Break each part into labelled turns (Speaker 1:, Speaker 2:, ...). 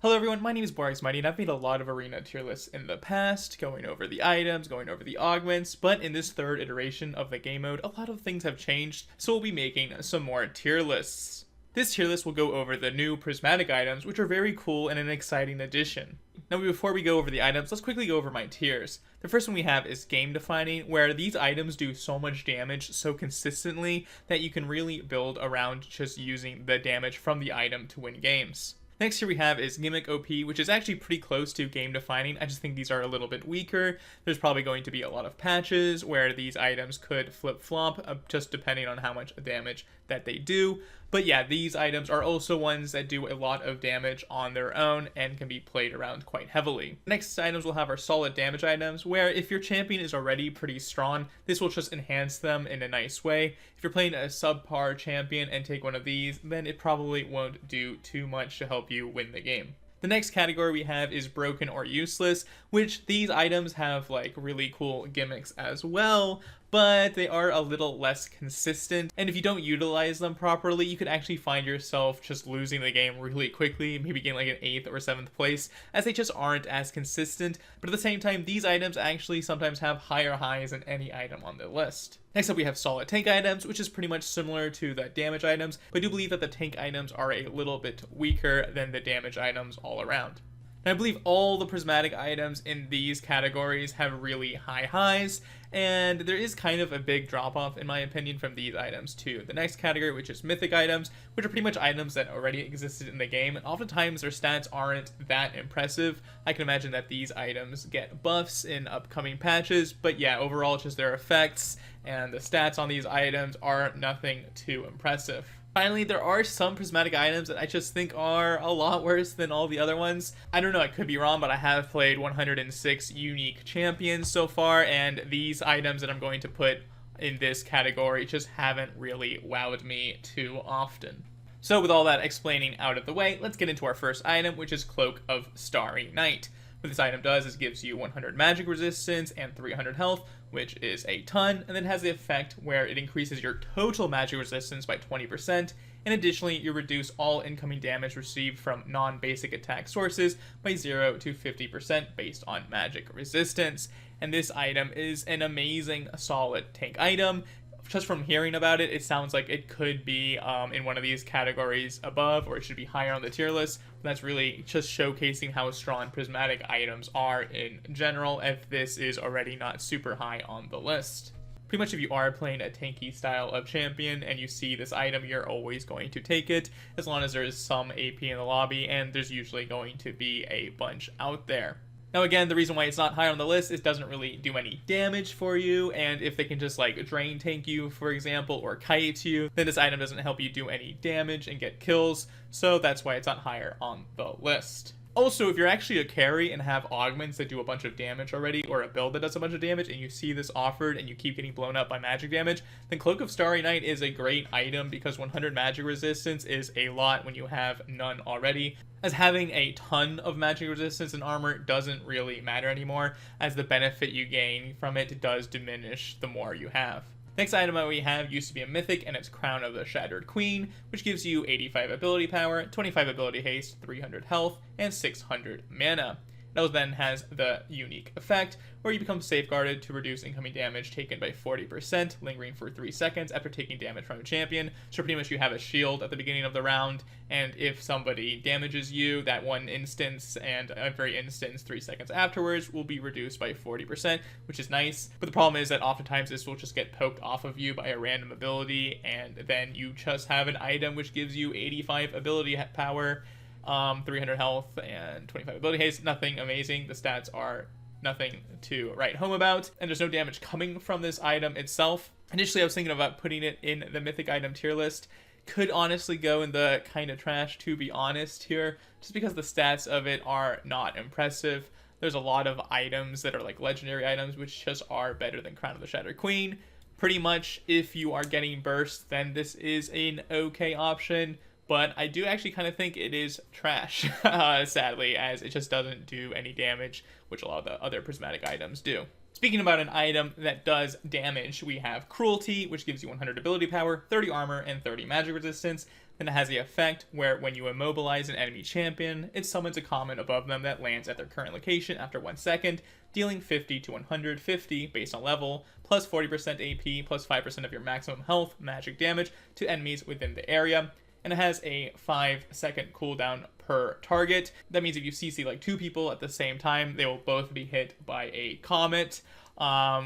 Speaker 1: Hello everyone, my name is Borax Mighty, and I've made a lot of arena tier lists in the past, going over the items, going over the augments, but in this third iteration of the game mode, a lot of things have changed, so we'll be making some more tier lists. This tier list will go over the new prismatic items, which are very cool and an exciting addition. Now before we go over the items, let's quickly go over my tiers. The first one we have is game defining, where these items do so much damage so consistently that you can really build around just using the damage from the item to win games. Next here we have is Gimmick OP, which is actually pretty close to game defining. I just think these are a little bit weaker. There's probably going to be a lot of patches where these items could flip-flop, just depending on how much damage that they do. But yeah, these items are also ones that do a lot of damage on their own and can be played around quite heavily. Next items we'll have our solid damage items, where if your champion is already pretty strong, this will just enhance them in a nice way. If you're playing a subpar champion and take one of these, then it probably won't do too much to help you win the game. The next category we have is broken or useless, which these items have like really cool gimmicks as well, but they are a little less consistent, and if you don't utilize them properly, you could actually find yourself just losing the game really quickly, maybe getting like an 8th or 7th place, as they just aren't as consistent. But at the same time, these items actually sometimes have higher highs than any item on the list. Next up we have solid tank items, which is pretty much similar to the damage items, but I do believe that the tank items are a little bit weaker than the damage items all around. And I believe all the prismatic items in these categories have really high highs, and there is kind of a big drop-off in my opinion from these items too. The next category, which is mythic items, which are pretty much items that already existed in the game, and oftentimes their stats aren't that impressive. I can imagine that these items get buffs in upcoming patches, but yeah, overall just their effects and the stats on these items are nothing too impressive. Finally, there are some prismatic items that I just think are a lot worse than all the other ones. I don't know, I could be wrong, but I have played 106 unique champions so far, and these items that I'm going to put in this category just haven't really wowed me too often. So with all that explaining out of the way, let's get into our first item, which is Cloak of Starry Night. What this item does is gives you 100 magic resistance and 300 health, which is a ton, and then has the effect where it increases your total magic resistance by 20%, and additionally you reduce all incoming damage received from non-basic attack sources by 0 to 50% based on magic resistance. And this item is an amazing solid tank item. Just from hearing about it, it sounds like it could be in one of these categories above, or it should be higher on the tier list. That's really just showcasing how strong prismatic items are in general, if this is already not super high on the list. Pretty much if you are playing a tanky style of champion and you see this item, you're always going to take it, as long as there is some AP in the lobby, and there's usually going to be a bunch out there. Now again, the reason why it's not higher on the list is it doesn't really do any damage for you, and if they can just like drain tank you, for example, or kite you, then this item doesn't help you do any damage and get kills, so that's why it's not higher on the list. Also, if you're actually a carry and have augments that do a bunch of damage already, or a build that does a bunch of damage, and you see this offered and you keep getting blown up by magic damage, then Cloak of Starry Night is a great item, because 100 magic resistance is a lot when you have none already, as having a ton of magic resistance and armor doesn't really matter anymore, as the benefit you gain from it does diminish the more you have. Next item that we have used to be a mythic, and it's Crown of the Shattered Queen, which gives you 85 ability power, 25 ability haste, 300 health, and 600 mana. It also then has the unique effect where you become safeguarded to reduce incoming damage taken by 40%, lingering for 3 seconds after taking damage from a champion. So pretty much you have a shield at the beginning of the round, and if somebody damages you, that one instance and every instance 3 seconds afterwards will be reduced by 40%, which is nice. But the problem is that oftentimes this will just get poked off of you by a random ability, and then you just have an item which gives you 85 ability power, 300 health, and 25 ability haste. Nothing amazing. The stats are nothing to write home about, and there's no damage coming from this item itself. Initially I was thinking about putting it in the mythic item tier list. Could honestly go in the kind of trash, to be honest here, just because the stats of it are not impressive. There's a lot of items that are like legendary items which just are better than Crown of the Shattered Queen. Pretty much if you are getting burst, then this is an okay option. But I do actually kind of think it is trash, sadly, as it just doesn't do any damage, which a lot of the other prismatic items do. Speaking about an item that does damage, we have Cruelty, which gives you 100 ability power, 30 armor, and 30 magic resistance. Then it has the effect where when you immobilize an enemy champion, it summons a common above them that lands at their current location after 1 second, dealing 50 to 150 based on level, plus 40% AP, plus 5% of your maximum health, magic damage to enemies within the area. And it has a 5-second cooldown per target. That means if you CC like 2 people at the same time, they will both be hit by a comet,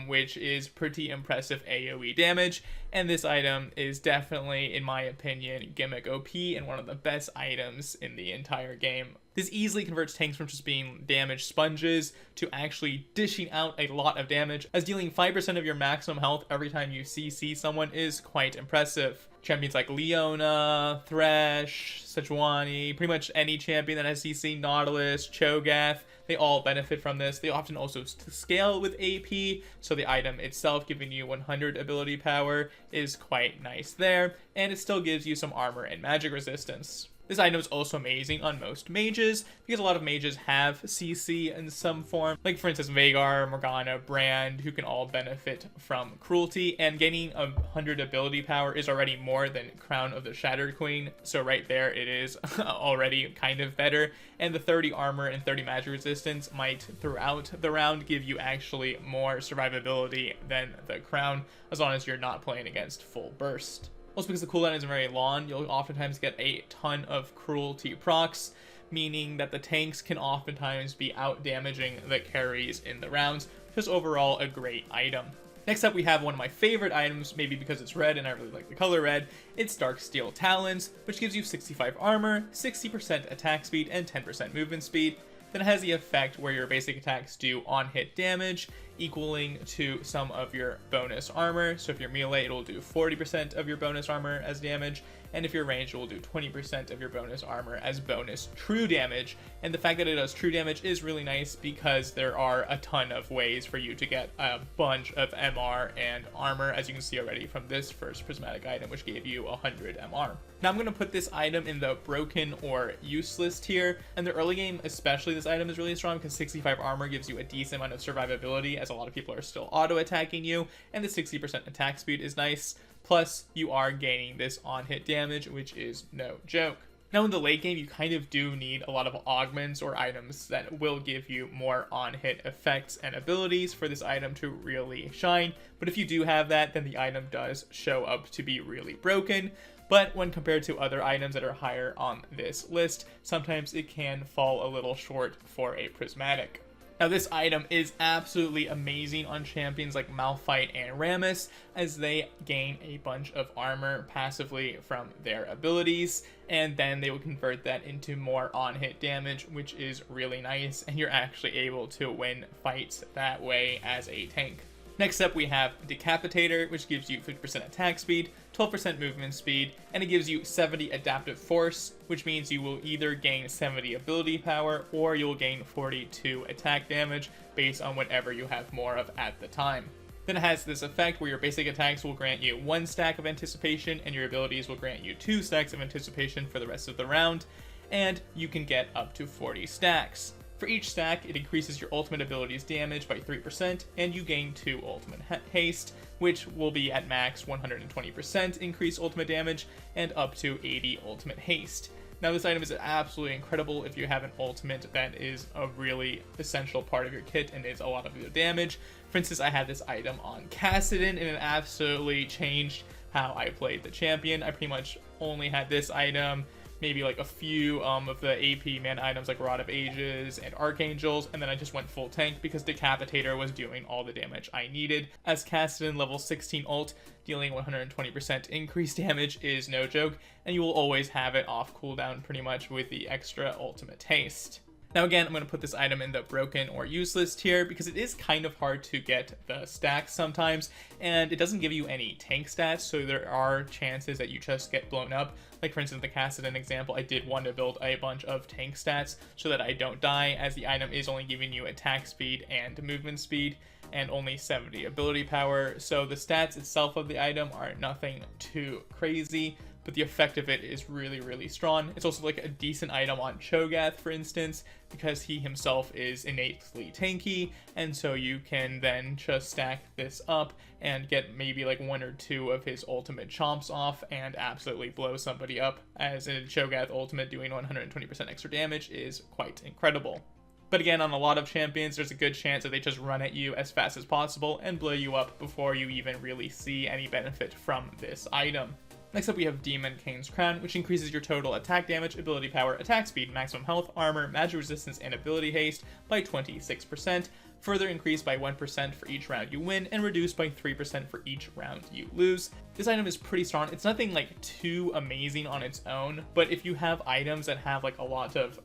Speaker 1: which is pretty impressive AoE damage. And this item is definitely, in my opinion, gimmick OP and one of the best items in the entire game. This easily converts tanks from just being damage sponges to actually dishing out a lot of damage, as dealing 5% of your maximum health every time you CC someone is quite impressive. Champions like Leona, Thresh, Sejuani, pretty much any champion that has CC, Nautilus, Cho'Gath, they all benefit from this. They often also scale with AP, so the item itself giving you 100 ability power is quite nice there, and it still gives you some armor and magic resistance. This item is also amazing on most mages, because a lot of mages have CC in some form, like for instance Veigar, Morgana, Brand, who can all benefit from Cruelty, and gaining 100 ability power is already more than Crown of the Shattered Queen, so right there it is already kind of better, and the 30 armor and 30 magic resistance might throughout the round give you actually more survivability than the Crown, as long as you're not playing against full burst. Also, because the cooldown isn't very long, you'll oftentimes get a ton of Cruelty procs, meaning that the tanks can oftentimes be out damaging the carries in the rounds, which is overall a great item. Next up, we have one of my favorite items, maybe because it's red and I really like the color red. It's Darksteel Talons, which gives you 65 armor, 60% attack speed, and 10% movement speed. Then it has the effect where your basic attacks do on-hit damage, equaling to some of your bonus armor. So if you're melee, it'll do 40% of your bonus armor as damage, and if you're ranged, it will do 20% of your bonus armor as bonus true damage. And the fact that it does true damage is really nice because there are a ton of ways for you to get a bunch of MR and armor, as you can see already from this first prismatic item, which gave you 100 MR. Now I'm going to put this item in the broken or useless tier. In the early game especially, this item is really strong because 65 armor gives you a decent amount of survivability, as a lot of people are still auto-attacking you, and the 60% attack speed is nice. Plus, you are gaining this on-hit damage, which is no joke. Now in the late game, you kind of do need a lot of augments or items that will give you more on-hit effects and abilities for this item to really shine. But if you do have that, then the item does show up to be really broken. But when compared to other items that are higher on this list, sometimes it can fall a little short for a prismatic. Now this item is absolutely amazing on champions like Malphite and Rammus, as they gain a bunch of armor passively from their abilities, and then they will convert that into more on-hit damage, which is really nice, and you're actually able to win fights that way as a tank. Next up, we have Decapitator, which gives you 50% attack speed, 12% movement speed, and it gives you 70 adaptive force, which means you will either gain 70 ability power or you'll gain 42 attack damage based on whatever you have more of at the time. Then it has this effect where your basic attacks will grant you 1 stack of anticipation and your abilities will grant you 2 stacks of anticipation for the rest of the round, and you can get up to 40 stacks. For each stack, it increases your ultimate ability's damage by 3%, and you gain 2 ultimate haste, which will be at max 120% increased ultimate damage and up to 80 ultimate haste. Now this item is absolutely incredible if you have an ultimate that is a really essential part of your kit and is a lot of your damage. For instance, I had this item on Kassadin and it absolutely changed how I played the champion. I pretty much only had this item, maybe like a few of the AP man items like Rod of Ages and Archangels, and then I just went full tank because Decapitator was doing all the damage I needed. As Kassadin level 16 ult, dealing 120% increased damage is no joke, and you will always have it off cooldown pretty much with the extra ultimate haste. Now again, I'm going to put this item in the broken or useless tier because it is kind of hard to get the stacks sometimes, and it doesn't give you any tank stats, so there are chances that you just get blown up. Like for instance, the Kassadin example, I did want to build a bunch of tank stats so that I don't die, as the item is only giving you attack speed and movement speed and only 70 ability power, so the stats itself of the item are nothing too crazy, but the effect of it is really strong. It's also like a decent item on Cho'Gath, for instance, because he himself is innately tanky, and so you can then just stack this up and get maybe like 1 or 2 of his ultimate chomps off and absolutely blow somebody up, as a Cho'Gath ultimate doing 120% extra damage is quite incredible. But again, on a lot of champions, there's a good chance that they just run at you as fast as possible and blow you up before you even really see any benefit from this item. Next up, we have Demon King's Crown, which increases your total attack damage, ability power, attack speed, maximum health, armor, magic resistance, and ability haste by 26%, further increased by 1% for each round you win, and reduced by 3% for each round you lose. This item is pretty strong. It's nothing like too amazing on its own, but if you have items that have like a lot of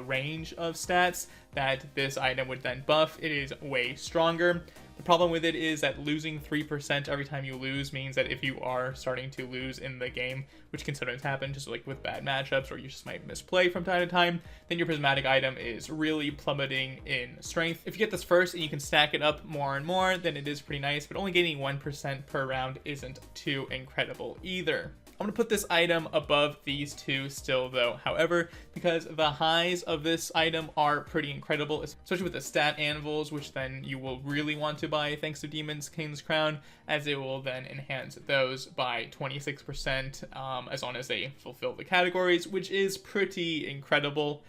Speaker 1: range of stats that this item would then buff, it is way stronger. The problem with it is that losing 3% every time you lose means that if you are starting to lose in the game, which can sometimes happen just like with bad matchups, or you just might misplay from time to time, then your prismatic item is really plummeting in strength. If you get this first and you can stack it up more and more, then it is pretty nice, but only gaining 1% per round isn't too incredible either. I'm going to put this item above these two still though, however, because the highs of this item are pretty incredible, especially with the stat anvils, which then you will really want to buy thanks to Demon King's Crown, as it will then enhance those by 26% as long as they fulfill the categories, which is pretty incredible.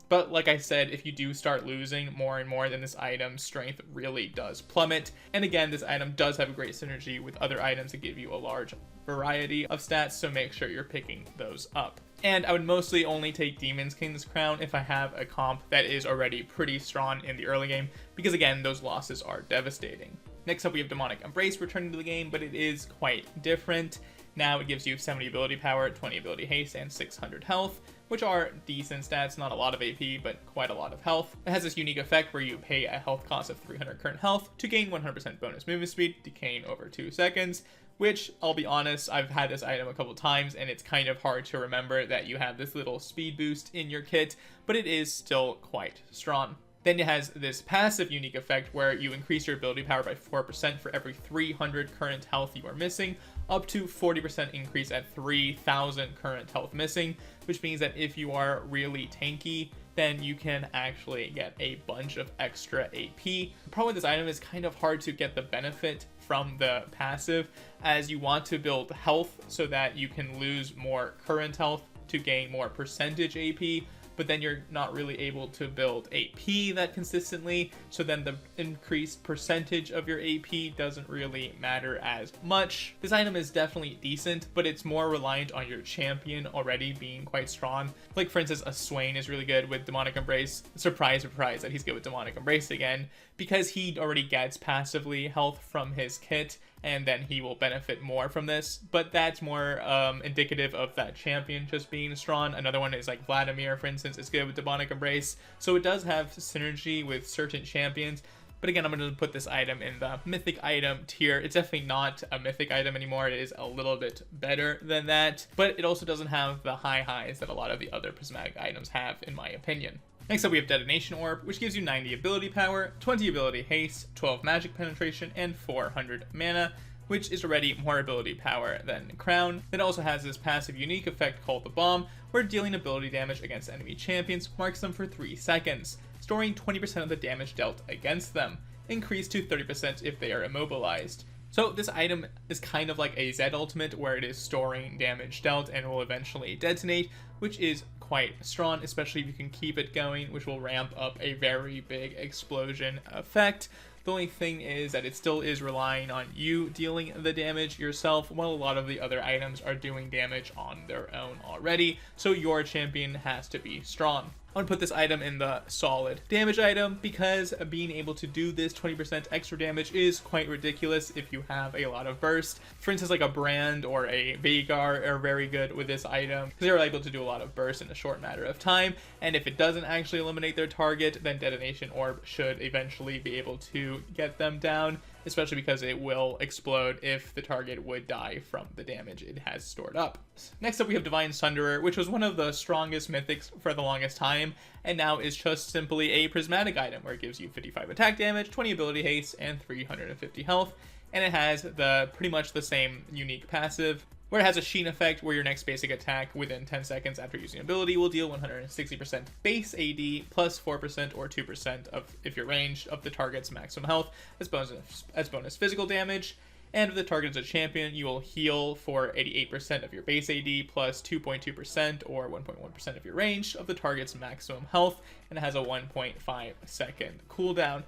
Speaker 1: But like I said, if you do start losing more and more, then this item's strength really does plummet. And again, this item does have a great synergy with other items that give you a large variety of stats, so make sure you're picking those up. And I would mostly only take Demon King's Crown if I have a comp that is already pretty strong in the early game, because again, those losses are devastating. Next up, we have Demonic Embrace returning to the game, but it is quite different. Now it gives you 70 ability power, 20 ability haste, and 600 health, which are decent stats, not a lot of AP, but quite a lot of health. It has this unique effect where you pay a health cost of 300 current health to gain 100% bonus movement speed, decaying over 2 seconds, which, I'll be honest, I've had this item a couple times, and it's kind of hard to remember that you have this little speed boost in your kit, but it is still quite strong. Then it has this passive unique effect where you increase your ability power by 4% for every 300 current health you are missing, up to 40% increase at 3,000 current health missing, which means that if you are really tanky, then you can actually get a bunch of extra AP. The problem with this item is kind of hard to get the benefit from the passive, as you want to build health so that you can lose more current health to gain more percentage AP, but then you're not really able to build AP that consistently, so then the increased percentage of your AP doesn't really matter as much. This item is definitely decent, but it's more reliant on your champion already being quite strong. Like for instance, a Swain is really good with Demonic Embrace. Surprise, surprise that he's good with Demonic Embrace again, because he already gets passively health from his kit, and then he will benefit more from this, but that's more indicative of that champion just being strong. Another one is like Vladimir, for instance, is good with Demonic Embrace, so it does have synergy with certain champions. But again, I'm going to put this item in the mythic item tier. It's definitely not a mythic item anymore. It is a little bit better than that, but it also doesn't have the high highs that a lot of the other prismatic items have, in my opinion. Next up, we have Detonation Orb, which gives you 90 ability power, 20 ability haste, 12 magic penetration, and 400 mana, which is already more ability power than Crown. It also has this passive unique effect called the Bomb, where dealing ability damage against enemy champions marks them for 3 seconds, storing 20% of the damage dealt against them, increased to 30% if they are immobilized. So this item is kind of like a Z ultimate, where it is storing damage dealt and will eventually detonate, which is quite strong, especially if you can keep it going, which will ramp up a very big explosion effect. The only thing is that it still is relying on you dealing the damage yourself, while a lot of the other items are doing damage on their own already, so your champion has to be strong. I'm going to put this item in the solid damage item, because being able to do this 20% extra damage is quite ridiculous if you have a lot of burst. For instance, like a Brand or a Vhagar are very good with this item, because they're able to do a lot of burst in a short matter of time, and if it doesn't actually eliminate their target, then Detonation Orb should eventually be able to get them down, especially because it will explode if the target would die from the damage it has stored up. Next up, we have Divine Sunderer, which was one of the strongest mythics for the longest time, and now is just simply a prismatic item, where it gives you 55 attack damage, 20 ability haste, and 350 health, and it has pretty much the same unique passive, where it has a sheen effect where your next basic attack within 10 seconds after using ability will deal 160% base AD plus 4% or 2% of, if you're ranged, of the target's maximum health as bonus physical damage. And if the target is a champion, you will heal for 88% of your base AD plus 2.2% or 1.1% of your range of the target's maximum health, and it has a 1.5 second cooldown.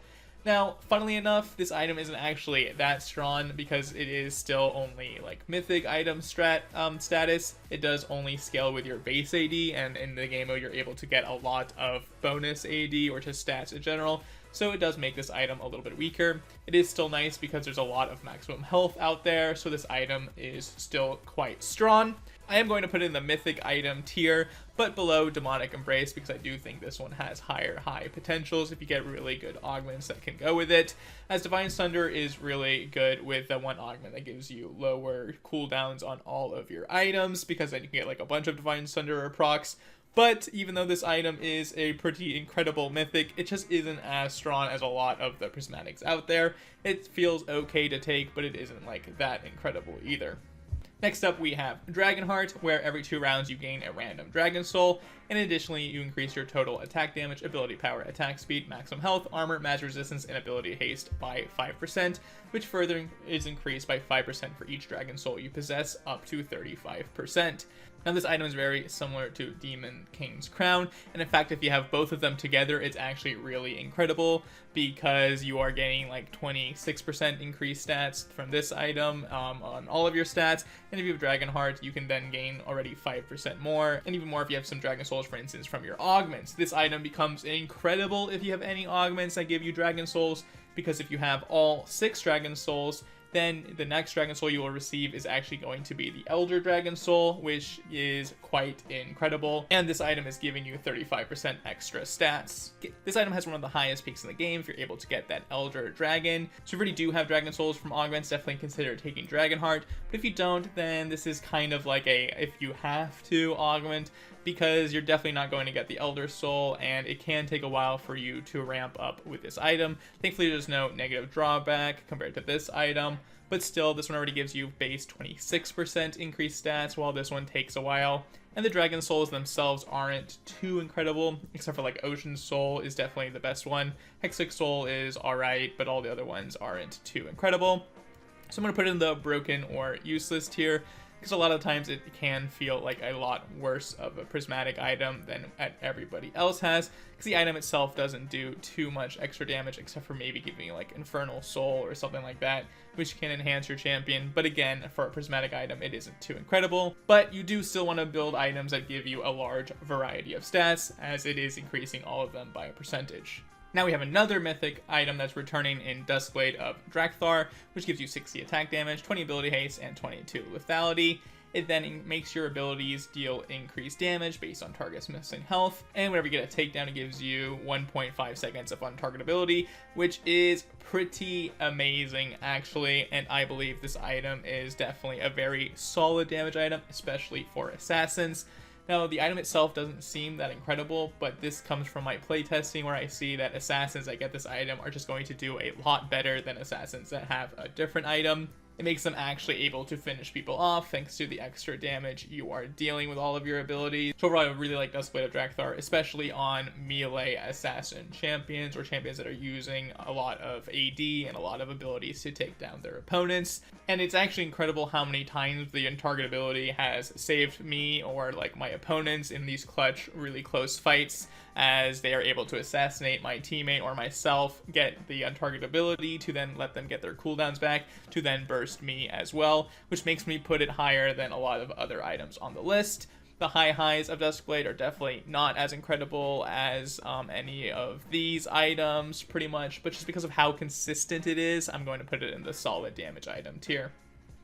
Speaker 1: Now, funnily enough, this item isn't actually that strong because it is still only like mythic item status. It does only scale with your base AD, and in the game mode you're able to get a lot of bonus AD or just stats in general. So it does make this item a little bit weaker. It is still nice because there's a lot of maximum health out there, so this item is still quite strong. I am going to put it in the mythic item tier, but below Demonic Embrace, because I do think this one has high potentials if you get really good augments that can go with it, as Divine Sunderer is really good with the one augment that gives you lower cooldowns on all of your items, because then you can get like a bunch of Divine Sunderer procs. But even though this item is a pretty incredible mythic, it just isn't as strong as a lot of the prismatics out there. It feels okay to take, but it isn't like that incredible either. Next up, we have Dragonheart, where every 2 rounds you gain a random Dragon Soul, and additionally you increase your total attack damage, ability power, attack speed, maximum health, armor, magic resistance, and ability haste by 5%, which further is increased by 5% for each Dragon Soul you possess, up to 35%. Now this item is very similar to Demon King's Crown, and in fact if you have both of them together it's actually really incredible because you are getting like 26% increased stats from this item on all of your stats, and if you have Dragonheart you can then gain already 5% more, and even more if you have some Dragon Souls, for instance, from your augments. This item becomes incredible if you have any augments that give you Dragon Souls, because if you have all 6 Dragon Souls, then the next Dragon Soul you will receive is actually going to be the Elder Dragon Soul, which is quite incredible, and this item is giving you 35% extra stats. This item has one of the highest peaks in the game if you're able to get that Elder Dragon, so if you already do have Dragon Souls from augments, definitely consider taking Dragonheart, but if you don't, then this is kind of like a if you have to augment, because you're definitely not going to get the Elder Soul, and it can take a while for you to ramp up with this item. Thankfully, there's no negative drawback compared to this item, but still, this one already gives you base 26% increased stats, while this one takes a while. And the Dragon Souls themselves aren't too incredible, except for like Ocean Soul is definitely the best one. Hexic Soul is alright, but all the other ones aren't too incredible. So I'm going to put it in the broken or useless tier, because a lot of times it can feel like a lot worse of a prismatic item than everybody else has, because the item itself doesn't do too much extra damage except for maybe giving you like Infernal Soul or something like that, which can enhance your champion. But again, for a prismatic item it isn't too incredible, but you do still want to build items that give you a large variety of stats, as it is increasing all of them by a percentage. Now we have another mythic item that's returning in Duskblade of Draktharr, which gives you 60 attack damage, 20 ability haste, and 22 lethality. It then makes your abilities deal increased damage based on target's missing health, and whenever you get a takedown it gives you 1.5 seconds of on-target ability, which is pretty amazing actually, and I believe this item is definitely a very solid damage item, especially for assassins. Now, the item itself doesn't seem that incredible, but this comes from my playtesting where I see that assassins that get this item are just going to do a lot better than assassins that have a different item. It makes them actually able to finish people off thanks to the extra damage you are dealing with all of your abilities. So overall, I really like Duskblade of Draktharr, especially on melee assassin champions or champions that are using a lot of AD and a lot of abilities to take down their opponents. And it's actually incredible how many times the on-target ability has saved me or like my opponents in these clutch, really close fights, as they are able to assassinate my teammate or myself, get the on-target ability to then let them get their cooldowns back, to then burst me as well, which makes me put it higher than a lot of other items on the list. The highs of Duskblade are definitely not as incredible as any of these items, pretty much, but just because of how consistent it is, I'm going to put it in the solid damage item tier.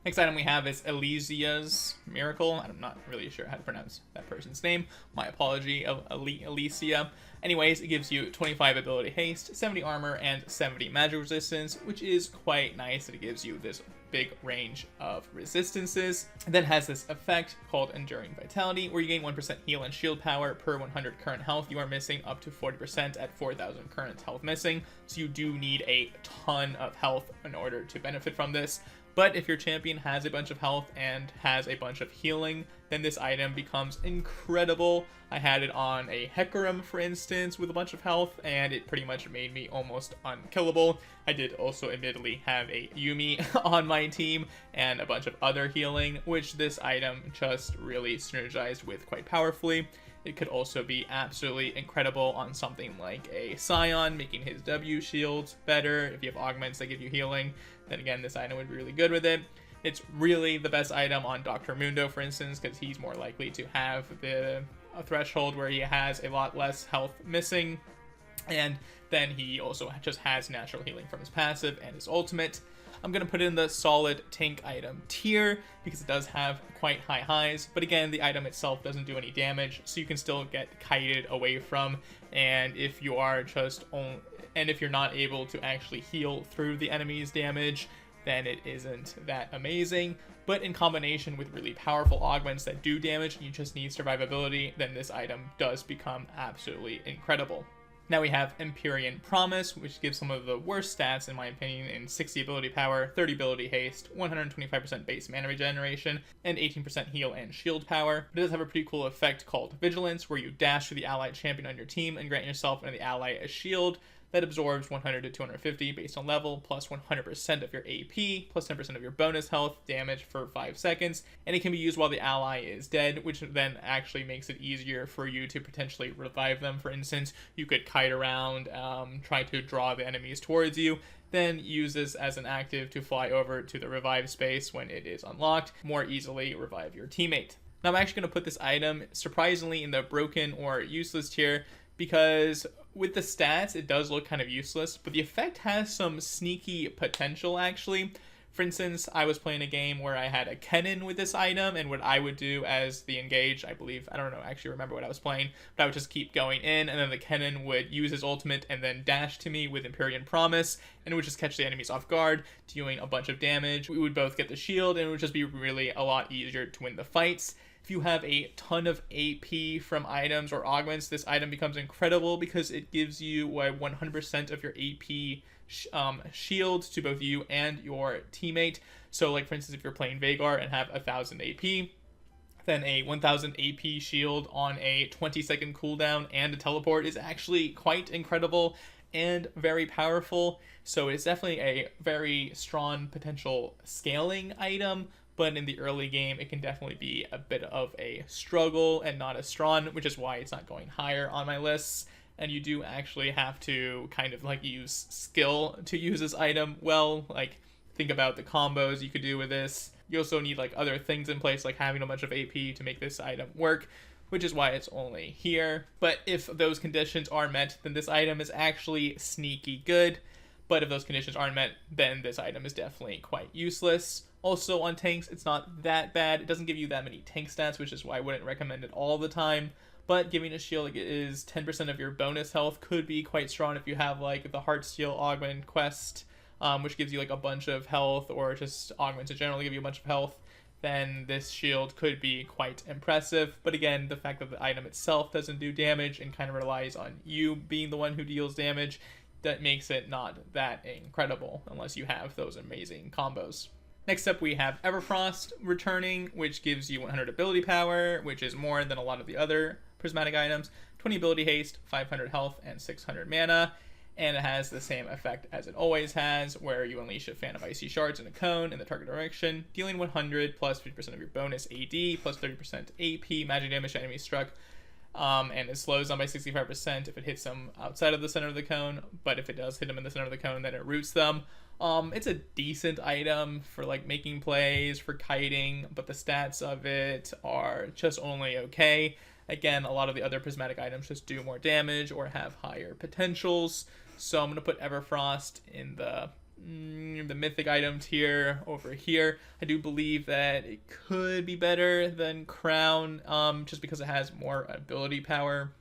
Speaker 1: Next item we have is Eleisa's Miracle. I'm not really sure how to pronounce that person's name. My apology, Eleisa. Anyways, it gives you 25 ability haste, 70 armor, and 70 magic resistance, which is quite nice. It gives you this big range of resistances. It then has this effect called Enduring Vitality, where you gain 1% heal and shield power per 100 current health you are missing, up to 40% at 4,000 current health missing. So you do need a ton of health in order to benefit from this. But if your champion has a bunch of health and has a bunch of healing, then this item becomes incredible. I had it on a Hecarim, for instance, with a bunch of health, and it pretty much made me almost unkillable. I did also admittedly have a Yuumi on my team and a bunch of other healing, which this item just really synergized with quite powerfully. It could also be absolutely incredible on something like a Scion, making his W shields better. If you have augments that give you healing, then again, this item would be really good with it. It's really the best item on Dr. Mundo, for instance, because he's more likely to have a threshold where he has a lot less health missing. And then he also just has natural healing from his passive and his ultimate. I'm going to put it in the solid tank item tier because it does have quite high highs, but again, the item itself doesn't do any damage, so you can still get kited away from. And if you are if you're not able to actually heal through the enemy's damage, then it isn't that amazing. But in combination with really powerful augments that do damage and you just need survivability, then this item does become absolutely incredible. Now we have Empyrean Promise, which gives some of the worst stats in my opinion in 60 ability power, 30 ability haste, 125% base mana regeneration, and 18% heal and shield power. It does have a pretty cool effect called Vigilance, where you dash to the allied champion on your team and grant yourself and the ally a shield that absorbs 100 to 250 based on level, plus 100% of your AP, plus 10% of your bonus health damage for 5 seconds, and it can be used while the ally is dead, which then actually makes it easier for you to potentially revive them. For instance, you could kite around, try to draw the enemies towards you, then use this as an active to fly over to the revive space when it is unlocked, more easily revive your teammate. Now I'm actually going to put this item surprisingly in the broken or useless tier, because with the stats, it does look kind of useless, but the effect has some sneaky potential, actually. For instance, I was playing a game where I had a Kennen with this item, and what I would do as the engage, I believe, I don't know, actually remember what I was playing, but I would just keep going in, and then the Kennen would use his ultimate and then dash to me with Empyrean Promise, and it would just catch the enemies off guard, doing a bunch of damage. We would both get the shield, and it would just be really a lot easier to win the fights. If you have a ton of AP from items or augments, this item becomes incredible because it gives you 100% of your AP shield to both you and your teammate. So like for instance, if you're playing Vhagar and have 1000 AP, then a 1000 AP shield on a 20-second cooldown and a teleport is actually quite incredible and very powerful. So it's definitely a very strong potential scaling item, but in the early game, it can definitely be a bit of a struggle and not as strong, which is why it's not going higher on my lists. And you do actually have to kind of like use skill to use this item well. Like, think about the combos you could do with this. You also need like other things in place, like having a bunch of AP to make this item work, which is why it's only here. But if those conditions are met, then this item is actually sneaky good. But if those conditions aren't met, then this item is definitely quite useless. Also on tanks, it's not that bad. It doesn't give you that many tank stats, which is why I wouldn't recommend it all the time. But giving a shield like it is 10% of your bonus health could be quite strong if you have like the Heartsteel Augment quest, which gives you like a bunch of health, or just augments in general give you a bunch of health. Then this shield could be quite impressive. But again, the fact that the item itself doesn't do damage and kind of relies on you being the one who deals damage, that makes it not that incredible unless you have those amazing combos. Next up, we have Everfrost returning, which gives you 100 ability power, which is more than a lot of the other prismatic items, 20 ability haste, 500 health, and 600 mana. And it has the same effect as it always has, where you unleash a fan of icy shards in a cone in the target direction, dealing 100 plus 50% of your bonus AD, plus 30% AP magic damage to enemies struck. And it slows them by 65% if it hits them outside of the center of the cone, but if it does hit them in the center of the cone, then it roots them. It's a decent item for like making plays, for kiting, but the stats of it are just only okay. Again, a lot of the other prismatic items just do more damage or have higher potentials. So I'm going to put Everfrost in the mythic item tier over here. I do believe that it could be better than Crown, just because it has more ability power,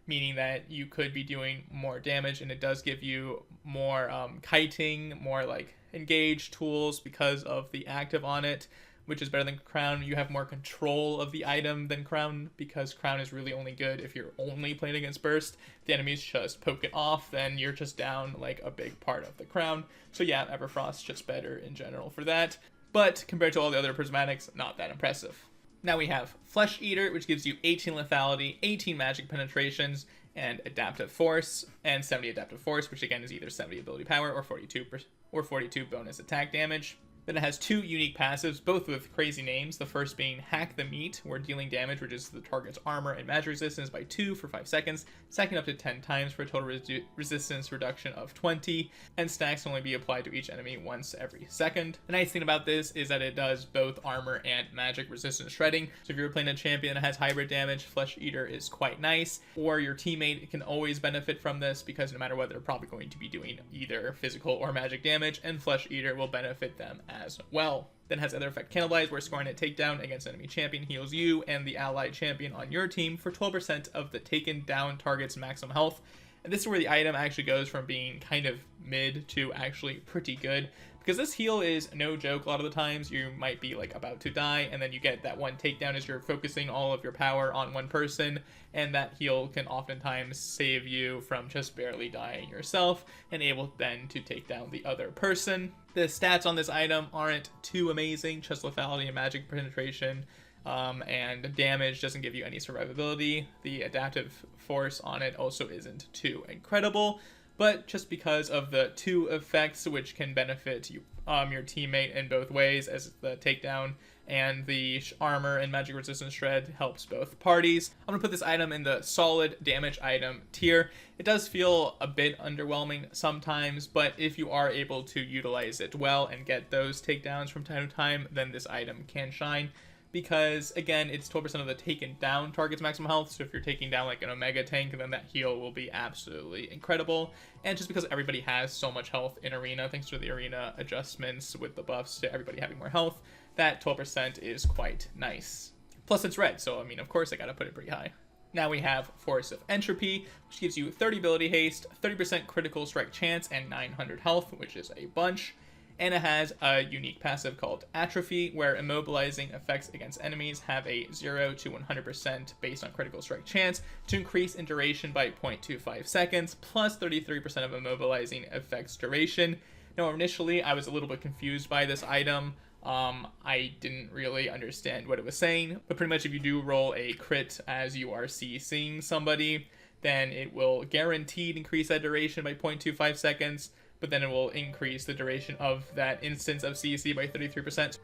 Speaker 1: meaning that you could be doing more damage, and it does give you more kiting, more like engage tools because of the active on it, which is better than Crown. You have more control of the item than Crown, because Crown is really only good if you're only playing against Burst. If the enemies just poke it off, then you're just down like a big part of the Crown. So yeah, Everfrost just better in general for that. But compared to all the other Prismatics, not that impressive. Now we have Flesheater, which gives you 18 lethality, 18 magic penetrations, and adaptive force, and 70 adaptive force, which again is either 70 ability power or 42 bonus attack damage. Then it has 2 unique passives, both with crazy names. The first being Hack the Meat, where dealing damage reduces the target's armor and magic resistance by 2 for 5 seconds, stacking up to 10 times for a total resistance reduction of 20, and stacks can only be applied to each enemy once every second. The nice thing about this is that it does both armor and magic resistance shredding, so if you're playing a champion that has hybrid damage, Flesheater is quite nice, or your teammate can always benefit from this, because no matter what, they're probably going to be doing either physical or magic damage, and Flesheater will benefit them as well. Then has other effect Cannibalize, where scoring a takedown against enemy champion heals you and the allied champion on your team for 12% of the taken down target's maximum health. And this is where the item actually goes from being kind of mid to actually pretty good, because this heal is no joke. A lot of the times you might be like about to die, and then you get that one takedown as you're focusing all of your power on one person, and that heal can oftentimes save you from just barely dying yourself and able then to take down the other person. The stats on this item aren't too amazing, just lethality and magic penetration, and damage doesn't give you any survivability. The adaptive force on it also isn't too incredible, but just because of the 2 effects which can benefit you, your teammate in both ways, as the takedown and the armor and magic resistance shred helps both parties. I'm gonna put this item in the solid damage item tier. It does feel a bit underwhelming sometimes, but if you are able to utilize it well and get those takedowns from time to time, then this item can shine. Because again, it's 12% of the taken down target's maximum health, so if you're taking down like an Omega tank, then that heal will be absolutely incredible. And just because everybody has so much health in Arena, thanks to the Arena adjustments with the buffs to everybody having more health, that 12% is quite nice. Plus it's red, so I mean, of course I gotta put it pretty high. Now we have Force of Entropy, which gives you 30 ability haste, 30% critical strike chance, and 900 health, which is a bunch. And it has a unique passive called Atrophy, where immobilizing effects against enemies have a 0 to 100% based on critical strike chance to increase in duration by 0.25 seconds, plus 33% of immobilizing effects duration. Now, initially, I was a little bit confused by this item. I didn't really understand what it was saying, but pretty much if you do roll a crit as you are CCing somebody, then it will guaranteed increase that duration by 0.25 seconds, but then it will increase the duration of that instance of CC by 33%.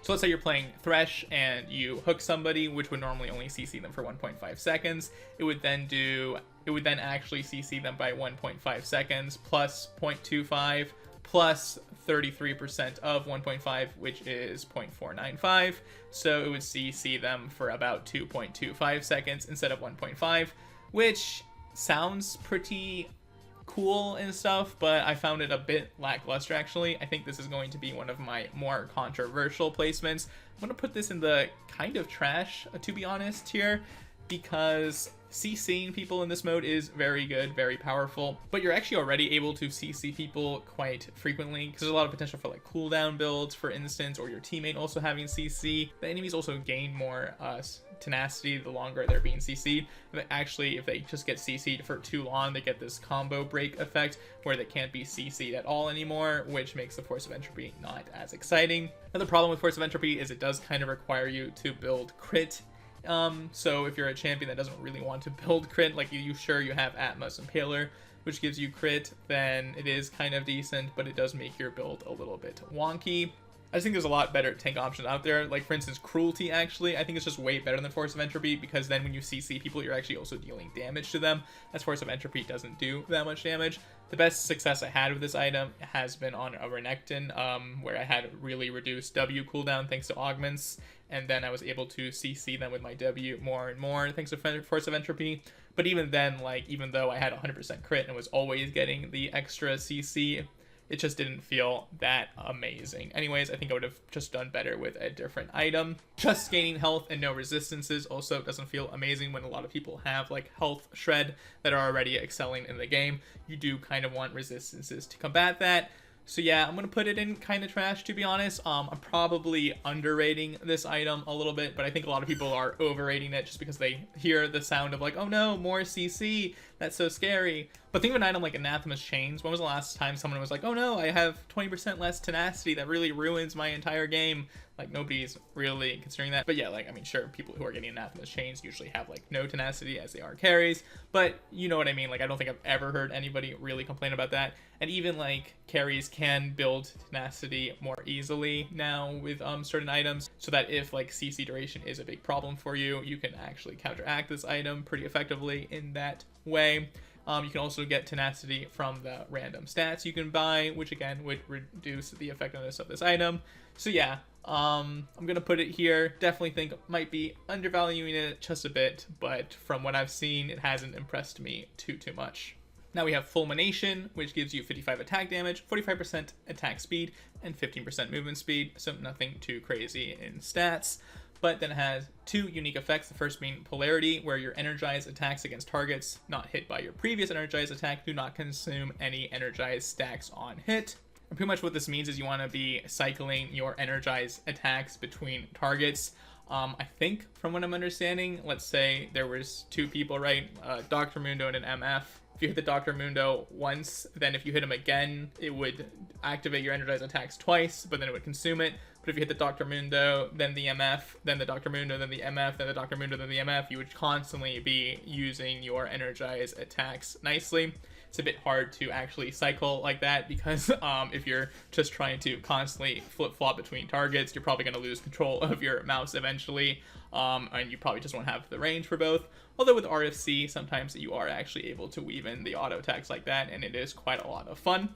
Speaker 1: So let's say you're playing Thresh and you hook somebody, which would normally only CC them for 1.5 seconds. It would then actually CC them by 1.5 seconds plus 0.25 plus 33% of 1.5, which is 0.495. So it would CC them for about 2.25 seconds instead of 1.5, which sounds pretty cool and stuff, but I found it a bit lackluster actually. I think this is going to be one of my more controversial placements. I'm going to put this in the kind of trash, to be honest, here, because CCing people in this mode is very good, very powerful, but you're actually already able to CC people quite frequently, because there's a lot of potential for like cooldown builds, for instance, or your teammate also having CC. The enemies also gain more tenacity the longer they're being CC'd. But actually, if they just get CC'd for too long, they get this combo break effect where they can't be CC'd at all anymore, which makes the Force of Entropy not as exciting. Another problem with Force of Entropy is it does kind of require you to build crit. So if you're a champion that doesn't really want to build crit, like you have Atmos Impaler, which gives you crit, then it is kind of decent, but it does make your build a little bit wonky. I just think there's a lot better tank options out there. Like, for instance, Cruelty, actually, I think it's just way better than Force of Entropy, because then when you CC people, you're actually also dealing damage to them, as Force of Entropy doesn't do that much damage. The best success I had with this item has been on a Renekton, where I had really reduced W cooldown thanks to augments, and then I was able to CC them with my W more and more thanks to Force of Entropy. But even then, like, even though I had 100% crit and was always getting the extra CC, it just didn't feel that amazing. Anyways, I think I would have just done better with a different item. Just gaining health and no resistances also doesn't feel amazing when a lot of people have like health shred that are already excelling in the game. You do kind of want resistances to combat that. So yeah, I'm gonna put it in kind of trash, to be honest. I'm probably underrating this item a little bit, but I think a lot of people are overrating it just because they hear the sound of like, oh no, more CC, that's so scary. But think of an item like Anathema's Chains. When was the last time someone was like, oh no, I have 20% less tenacity, that really ruins my entire game? Like, nobody's really considering that. But yeah, like, I mean, sure, people who are getting Anathema's Chains usually have like no tenacity as they are carries, but you know what I mean. Like, I don't think I've ever heard anybody really complain about that. And even like carries can build tenacity more easily now with certain items, so that if like CC duration is a big problem for you, you can actually counteract this item pretty effectively in that way. You can also get tenacity from the random stats you can buy, which again would reduce the effectiveness of this item. So yeah, I'm gonna put it here. Definitely think might be undervaluing it just a bit, but from what I've seen, it hasn't impressed me too much. Now we have Fulmination, which gives you 55 attack damage, 45% attack speed, and 15% movement speed, so nothing too crazy in stats. But then it has two unique effects, the first being Polarity, where your energized attacks against targets not hit by your previous energized attack do not consume any energized stacks on hit. And pretty much what this means is you want to be cycling your energized attacks between targets. I think from what I'm understanding, let's say there was two people, right? Dr. Mundo and an MF. If you hit the Dr. Mundo once, then if you hit him again, it would activate your energized attacks twice, but then it would consume it. But if you hit the Dr. Mundo, then the MF, then the Dr. Mundo, then the MF, then the Dr. Mundo, then the MF, you would constantly be using your energized attacks nicely. It's a bit hard to actually cycle like that because if you're just trying to constantly flip-flop between targets, you're probably going to lose control of your mouse eventually, and you probably just won't have the range for both. Although with RFC, sometimes you are actually able to weave in the auto attacks like that, and it is quite a lot of fun.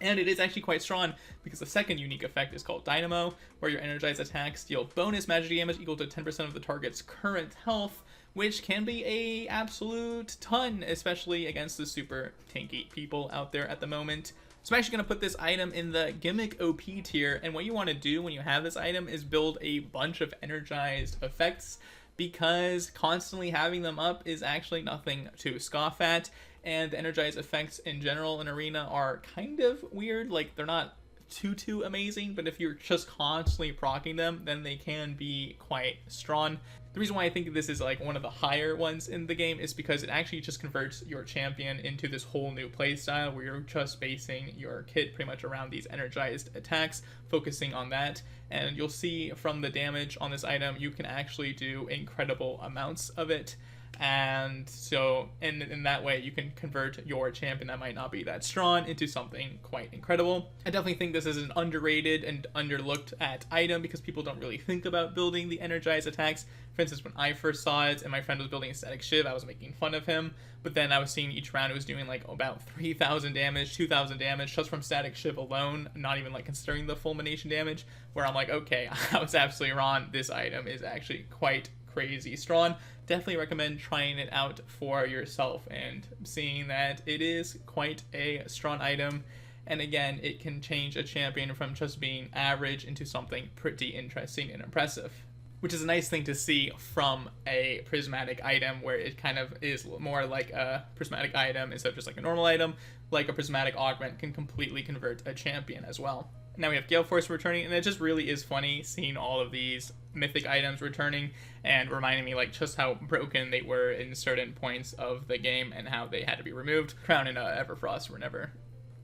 Speaker 1: And it is actually quite strong because the second unique effect is called Dynamo, where your energized attacks deal bonus magic damage equal to 10% of the target's current health, which can be a absolute ton, especially against the super tanky people out there at the moment. So I'm actually going to put this item in the Gimmick OP tier, and what you want to do when you have this item is build a bunch of energized effects, because constantly having them up is actually nothing to scoff at. And the energized effects in general in Arena are kind of weird. Like, they're not too amazing, but if you're just constantly proccing them, then they can be quite strong. The reason why I think this is like one of the higher ones in the game is because it actually just converts your champion into this whole new playstyle where you're just basing your kit pretty much around these energized attacks, focusing on that. And you'll see from the damage on this item, you can actually do incredible amounts of it. And so in that way you can convert your champion that might not be that strong into something quite incredible. I definitely think this is an underrated and underlooked at item because people don't really think about building the energized attacks. For instance, when I first saw it and my friend was building a Static Shiv, I was making fun of him, but then I was seeing each round it was doing like about 3,000 damage, 2,000 damage just from Static Shiv alone, not even like considering the Fulmination damage, where I'm like, okay, I was absolutely wrong. This item is actually quite crazy strong. Definitely recommend trying it out for yourself and seeing that it is quite a strong item. And again, it can change a champion from just being average into something pretty interesting and impressive, which is a nice thing to see from a prismatic item, where it kind of is more like a prismatic item instead of just like a normal item. Like a prismatic augment can completely convert a champion as well. Now we have Galeforce returning, and it just really is funny seeing all of these mythic items returning and reminding me like just how broken they were in certain points of the game and how they had to be removed. Crown and Everfrost were never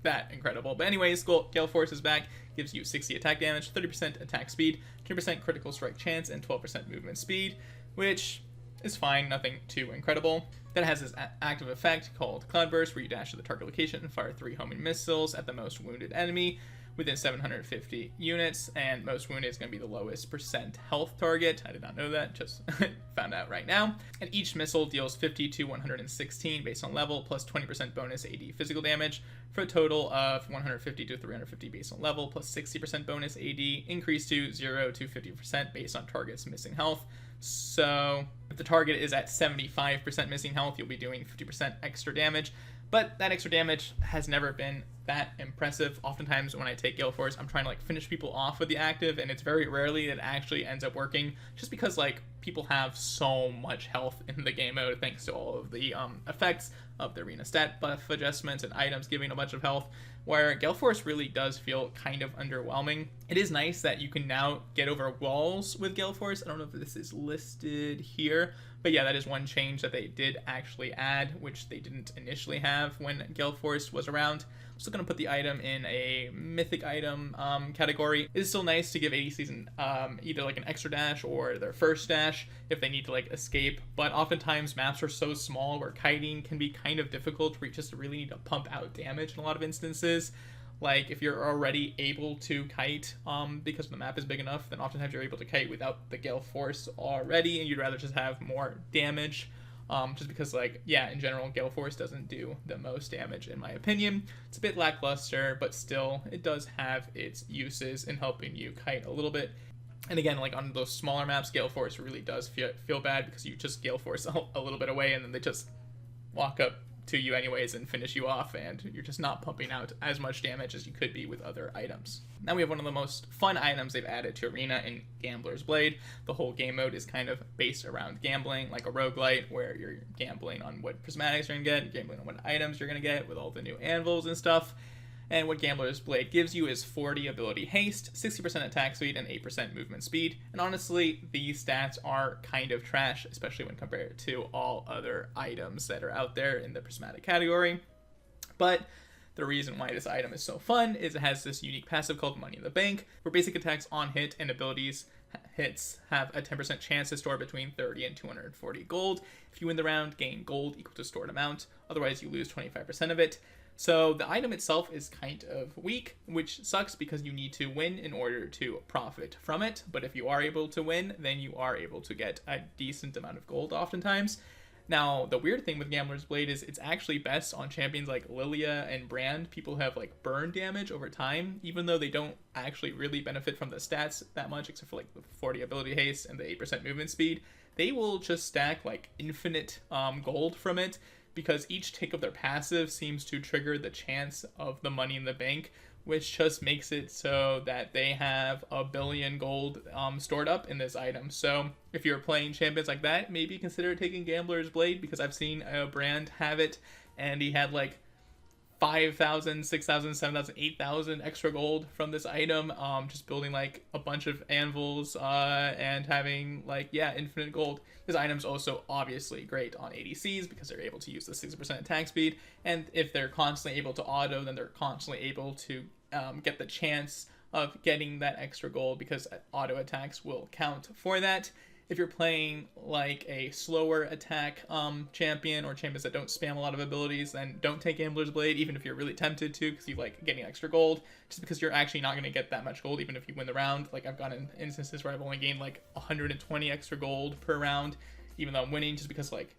Speaker 1: that incredible. But anyways, Galeforce is back, gives you 60 attack damage, 30% attack speed, 10% critical strike chance, and 12% movement speed, which is fine, nothing too incredible. Then it has this active effect called Cloudburst, where you dash to the target location and fire 3 homing missiles at the most wounded enemy within 750 units, and most wounded is going to be the lowest percent health target. I did not know that, just found out right now. And each missile deals 50 to 116 based on level, plus 20% bonus AD physical damage, for a total of 150 to 350 based on level, plus 60% bonus AD, increased to 0 to 50% based on target's missing health. So if the target is at 75% missing health, you'll be doing 50% extra damage. But that extra damage has never been that impressive. Oftentimes when I take Galeforce, I'm trying to like finish people off with the active, and it's very rarely that it actually ends up working, just because like people have so much health in the game mode thanks to all of the effects of the arena stat buff adjustments and items giving a bunch of health, where Galeforce really does feel kind of underwhelming. It is nice that you can now get over walls with Galeforce. I don't know if this is listed here, but yeah, that is one change that they did actually add, which they didn't initially have when Galeforce was around. I'm still going to put the item in a mythic item category. It is still nice to give ADCs either like an extra dash or their first dash if they need to like escape, but oftentimes maps are so small where kiting can be kind of difficult, where you just really need to pump out damage in a lot of instances. Like if you're already able to kite because the map is big enough, then oftentimes you're able to kite without the Galeforce already, and you'd rather just have more damage. Just because, like, yeah, in general, Galeforce doesn't do the most damage, in my opinion. It's a bit lackluster, but still, it does have its uses in helping you kite a little bit. And again, like on those smaller maps, Galeforce really does feel bad because you just Galeforce a little bit away, and then they just walk up to you anyways and finish you off, and you're just not pumping out as much damage as you could be with other items. Now we have one of the most fun items they've added to Arena in Gambler's Blade. The whole game mode is kind of based around gambling, like a roguelite, where you're gambling on what prismatics you're gonna get, you're gambling on what items you're gonna get with all the new anvils and stuff. And what Gambler's Blade gives you is 40 ability haste, 60% attack speed, and 8% movement speed. And honestly, these stats are kind of trash, especially when compared to all other items that are out there in the prismatic category. But the reason why this item is so fun is it has this unique passive called Money in the Bank, where basic attacks on hit and abilities hits have a 10% chance to store between 30 and 240 gold. If you win the round, gain gold equal to stored amount. Otherwise, you lose 25% of it. So the item itself is kind of weak, which sucks because you need to win in order to profit from it. But if you are able to win, then you are able to get a decent amount of gold oftentimes. Now, the weird thing with Gambler's Blade is it's actually best on champions like Lilia and Brand. People have like burn damage over time, even though they don't actually really benefit from the stats that much, except for like the 40 ability haste and the 8% movement speed. They will just stack like infinite gold from it, because each tick of their passive seems to trigger the chance of the Money in the Bank, which just makes it so that they have 1 billion gold stored up in this item. So if you're playing champions like that, maybe consider taking Gambler's Blade, because I've seen a Brand have it, and he had like 5,000, 6,000, 7,000, 8,000 extra gold from this item, just building like a bunch of anvils and having like, yeah, infinite gold. This item's also obviously great on ADCs because they're able to use the 60% attack speed, and if they're constantly able to auto, then they're constantly able to get the chance of getting that extra gold, because auto attacks will count for that. If you're playing like a slower attack champion, or champions that don't spam a lot of abilities, then don't take Gambler's Blade, even if you're really tempted to, because you like getting extra gold, just because you're actually not going to get that much gold even if you win the round. Like I've gotten instances where I've only gained like 120 extra gold per round, even though I'm winning, just because like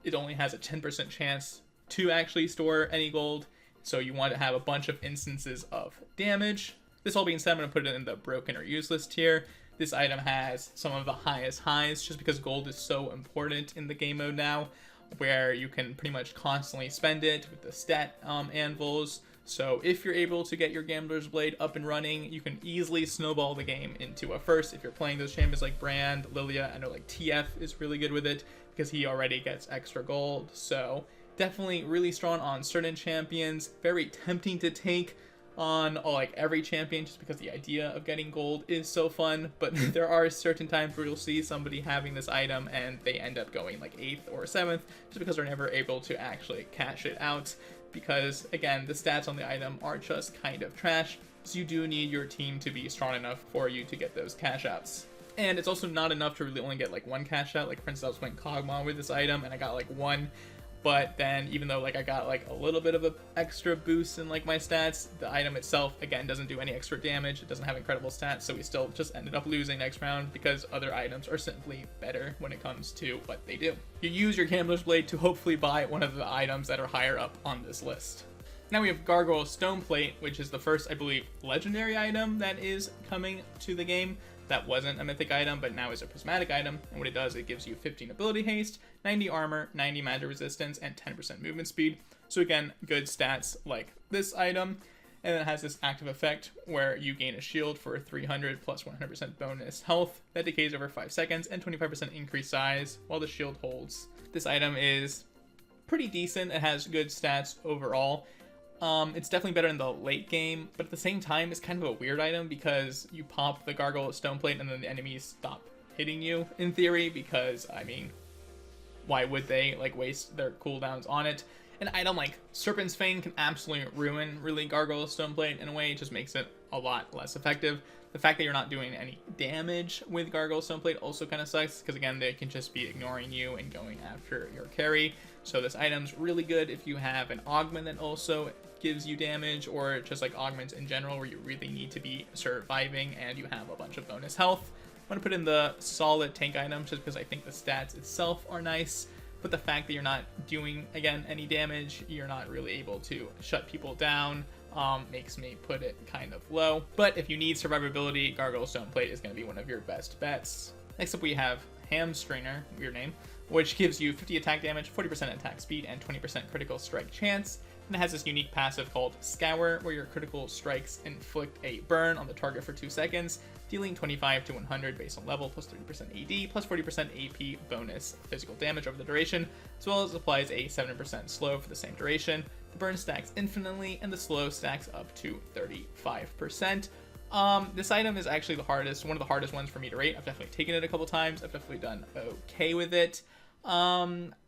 Speaker 1: it only has a 10% chance to actually store any gold. So you want to have a bunch of instances of damage. This all being said, I'm going to put it in the broken or useless tier. This item has some of the highest highs, just because gold is so important in the game mode now, where you can pretty much constantly spend it with the stat anvils. So if you're able to get your Gambler's Blade up and running, you can easily snowball the game into a first. If you're playing those champions like Brand, Lilia, I know like TF is really good with it because he already gets extra gold. So definitely really strong on certain champions, very tempting to take on like every champion, just because the idea of getting gold is so fun. But there are certain times where you'll see somebody having this item and they end up going like 8th or 7th, just because they're never able to actually cash it out, because again, the stats on the item are just kind of trash. So you do need your team to be strong enough for you to get those cash outs. And it's also not enough to really only get like one cash out. Like for instance, I was playing Kog'Maw with this item and I got like one. But then even though like I got like a little bit of an extra boost in like my stats, the item itself again doesn't do any extra damage. It doesn't have incredible stats, so we still just ended up losing next round because other items are simply better when it comes to what they do. You use your Gambler's Blade to hopefully buy one of the items that are higher up on this list. Now we have Gargoyle Stoneplate, which is the first, I believe, legendary item that is coming to the game. That wasn't a mythic item, but now is a prismatic item, and what it does, it gives you 15 ability haste, 90 armor, 90 magic resistance, and 10% movement speed. So again, good stats. Like, this item. And then it has this active effect where you gain a shield for 300 plus 100% bonus health that decays over 5 seconds and 25% increased size while the shield holds. This item is pretty decent. It has good stats overall. It's definitely better in the late game, but at the same time, it's kind of a weird item because you pop the Gargoyle Stoneplate and then the enemies stop hitting you, in theory, because, I mean, why would they, like, waste their cooldowns on it? An item like Serpent's Fang can absolutely ruin really Gargoyle Stoneplate in a way. It just makes it a lot less effective. The fact that you're not doing any damage with Gargoyle Stoneplate also kind of sucks, because again, they can just be ignoring you and going after your carry. So this item's really good if you have an augment that also gives you damage, or just like augments in general where you really need to be surviving and you have a bunch of bonus health. I'm going to put in the solid tank item just because I think the stats itself are nice. But the fact that you're not doing, again, any damage, you're not really able to shut people down, makes me put it kind of low. But if you need survivability, Gargoyle Stoneplate is going to be one of your best bets. Next up, we have Hamstringer, weird name, which gives you 50 attack damage, 40% attack speed, and 20% critical strike chance. And it has this unique passive called Scour, where your critical strikes inflict a burn on the target for 2 seconds, dealing 25 to 100 based on level, plus 30% AD, plus 40% AP bonus physical damage over the duration, as well as applies a 7% slow for the same duration. The burn stacks infinitely, and the slow stacks up to 35%. This item is actually one of the hardest ones for me to rate. I've definitely taken it a couple times. I've definitely done okay with it.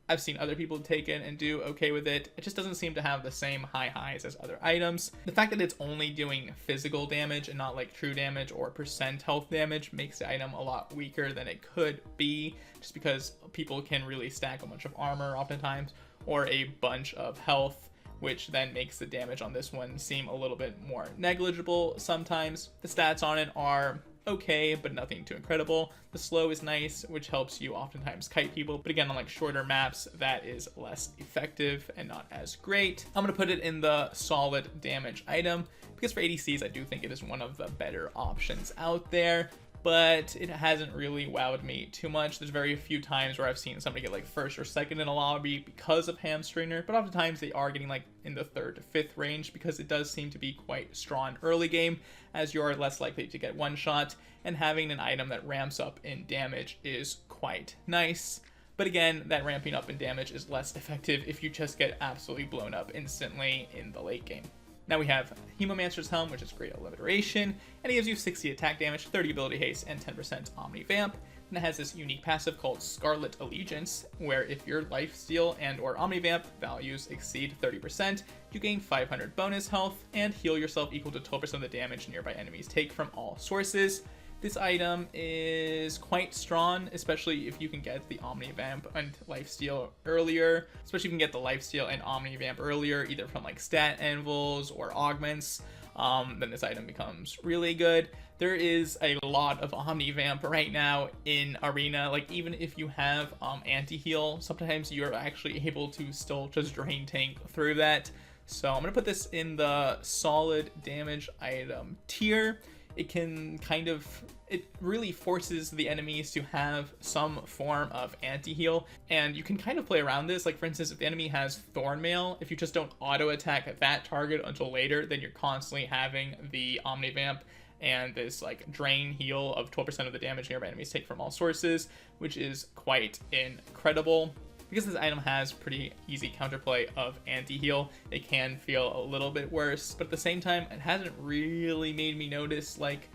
Speaker 1: I've seen other people take it and do okay with it. It just doesn't seem to have the same high highs as other items. The fact that it's only doing physical damage and not like true damage or percent health damage makes the item a lot weaker than it could be, just because people can really stack a bunch of armor oftentimes or a bunch of health, which then makes the damage on this one seem a little bit more negligible sometimes. The stats on it are okay, but nothing too incredible. The slow is nice, which helps you oftentimes kite people, but again, on like shorter maps, that is less effective and not as great. I'm gonna put it in the solid damage item, because for ADCs, I do think it is one of the better options out there, but it hasn't really wowed me too much. There's very few times where I've seen somebody get like first or second in a lobby because of Hamstringer, but oftentimes they are getting like in the 3rd to 5th range, because it does seem to be quite strong early game, as you are less likely to get one shot, and having an item that ramps up in damage is quite nice. But again, that ramping up in damage is less effective if you just get absolutely blown up instantly in the late game. Now we have Hemomancer's Helm, which is great at Alliteration, and it gives you 60 attack damage, 30 ability haste, and 10% Omni Vamp. And it has this unique passive called Scarlet Allegiance, where if your lifesteal and or Omni Vamp values exceed 30%, you gain 500 bonus health and heal yourself equal to 12% of the damage nearby enemies take from all sources. This item is quite strong, especially if you can get the Omni Vamp and Lifesteal earlier. Especially if you can get the Lifesteal and Omni Vamp earlier, either from like stat anvils or augments, then this item becomes really good. There is a lot of Omni Vamp right now in Arena. Like, even if you have anti-heal, sometimes you're actually able to still just drain tank through that. So I'm gonna put this in the solid damage item tier. It can it really forces the enemies to have some form of anti-heal, and you can kind of play around this. Like, for instance, if the enemy has Thornmail, if you just don't auto attack at that target until later, then you're constantly having the Omni Vamp and this like drain heal of 12% of the damage nearby enemies take from all sources, which is quite incredible. Because this item has pretty easy counterplay of anti-heal, it can feel a little bit worse, but at the same time, it hasn't really made me notice like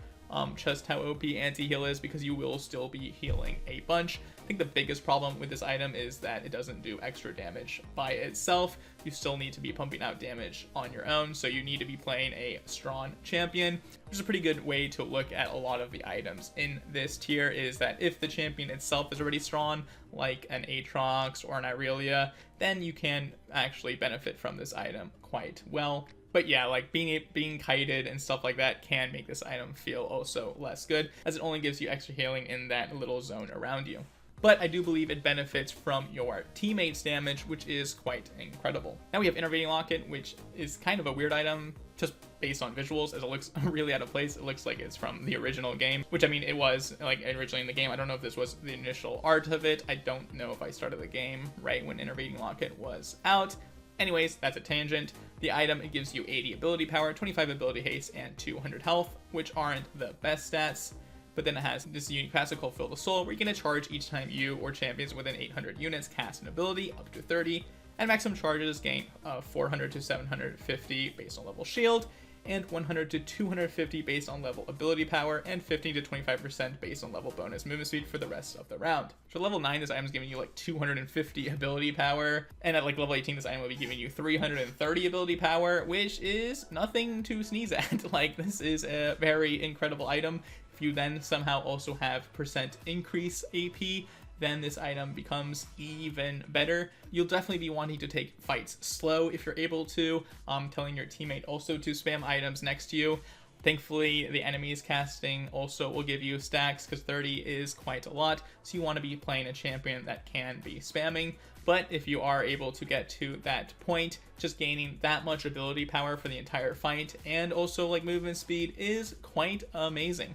Speaker 1: just how OP anti-heal is, because you will still be healing a bunch. I think the biggest problem with this item is that it doesn't do extra damage by itself. You still need to be pumping out damage on your own, so you need to be playing a strong champion, which is a pretty good way to look at a lot of the items in this tier, is that if the champion itself is already strong, like an Aatrox or an Irelia, then you can actually benefit from this item quite well. But yeah, like being kited and stuff like that can make this item feel also less good, as it only gives you extra healing in that little zone around you. But I do believe it benefits from your teammates' damage, which is quite incredible. Now we have Innervating Locket, which is kind of a weird item, just based on visuals, as it looks really out of place. It looks like it's from the original game, which, I mean, it was like originally in the game. I don't know if this was the initial art of it. I don't know if I started the game right when Innervating Locket was out. Anyways, that's a tangent. The item, it gives you 80 ability power, 25 ability haste, and 200 health, which aren't the best stats. But then it has this unique passive called Fill the Soul, where you get a charge each time you or champions within 800 units cast an ability, up to 30, and maximum charges gain 400 to 750 based on level shield, and 100 to 250 based on level ability power, and 15 to 25% based on level bonus movement speed for the rest of the round. For level 9, this item is giving you like 250 ability power, and at like level 18, this item will be giving you 330 ability power, which is nothing to sneeze at. Like, this is a very incredible item. If you then somehow also have percent increase AP, then this item becomes even better. You'll definitely be wanting to take fights slow if you're able to, telling your teammate also to spam items next to you. Thankfully, the enemy's casting also will give you stacks, because 30 is quite a lot, so you want to be playing a champion that can be spamming. But if you are able to get to that point, just gaining that much ability power for the entire fight, and also like movement speed, is quite amazing.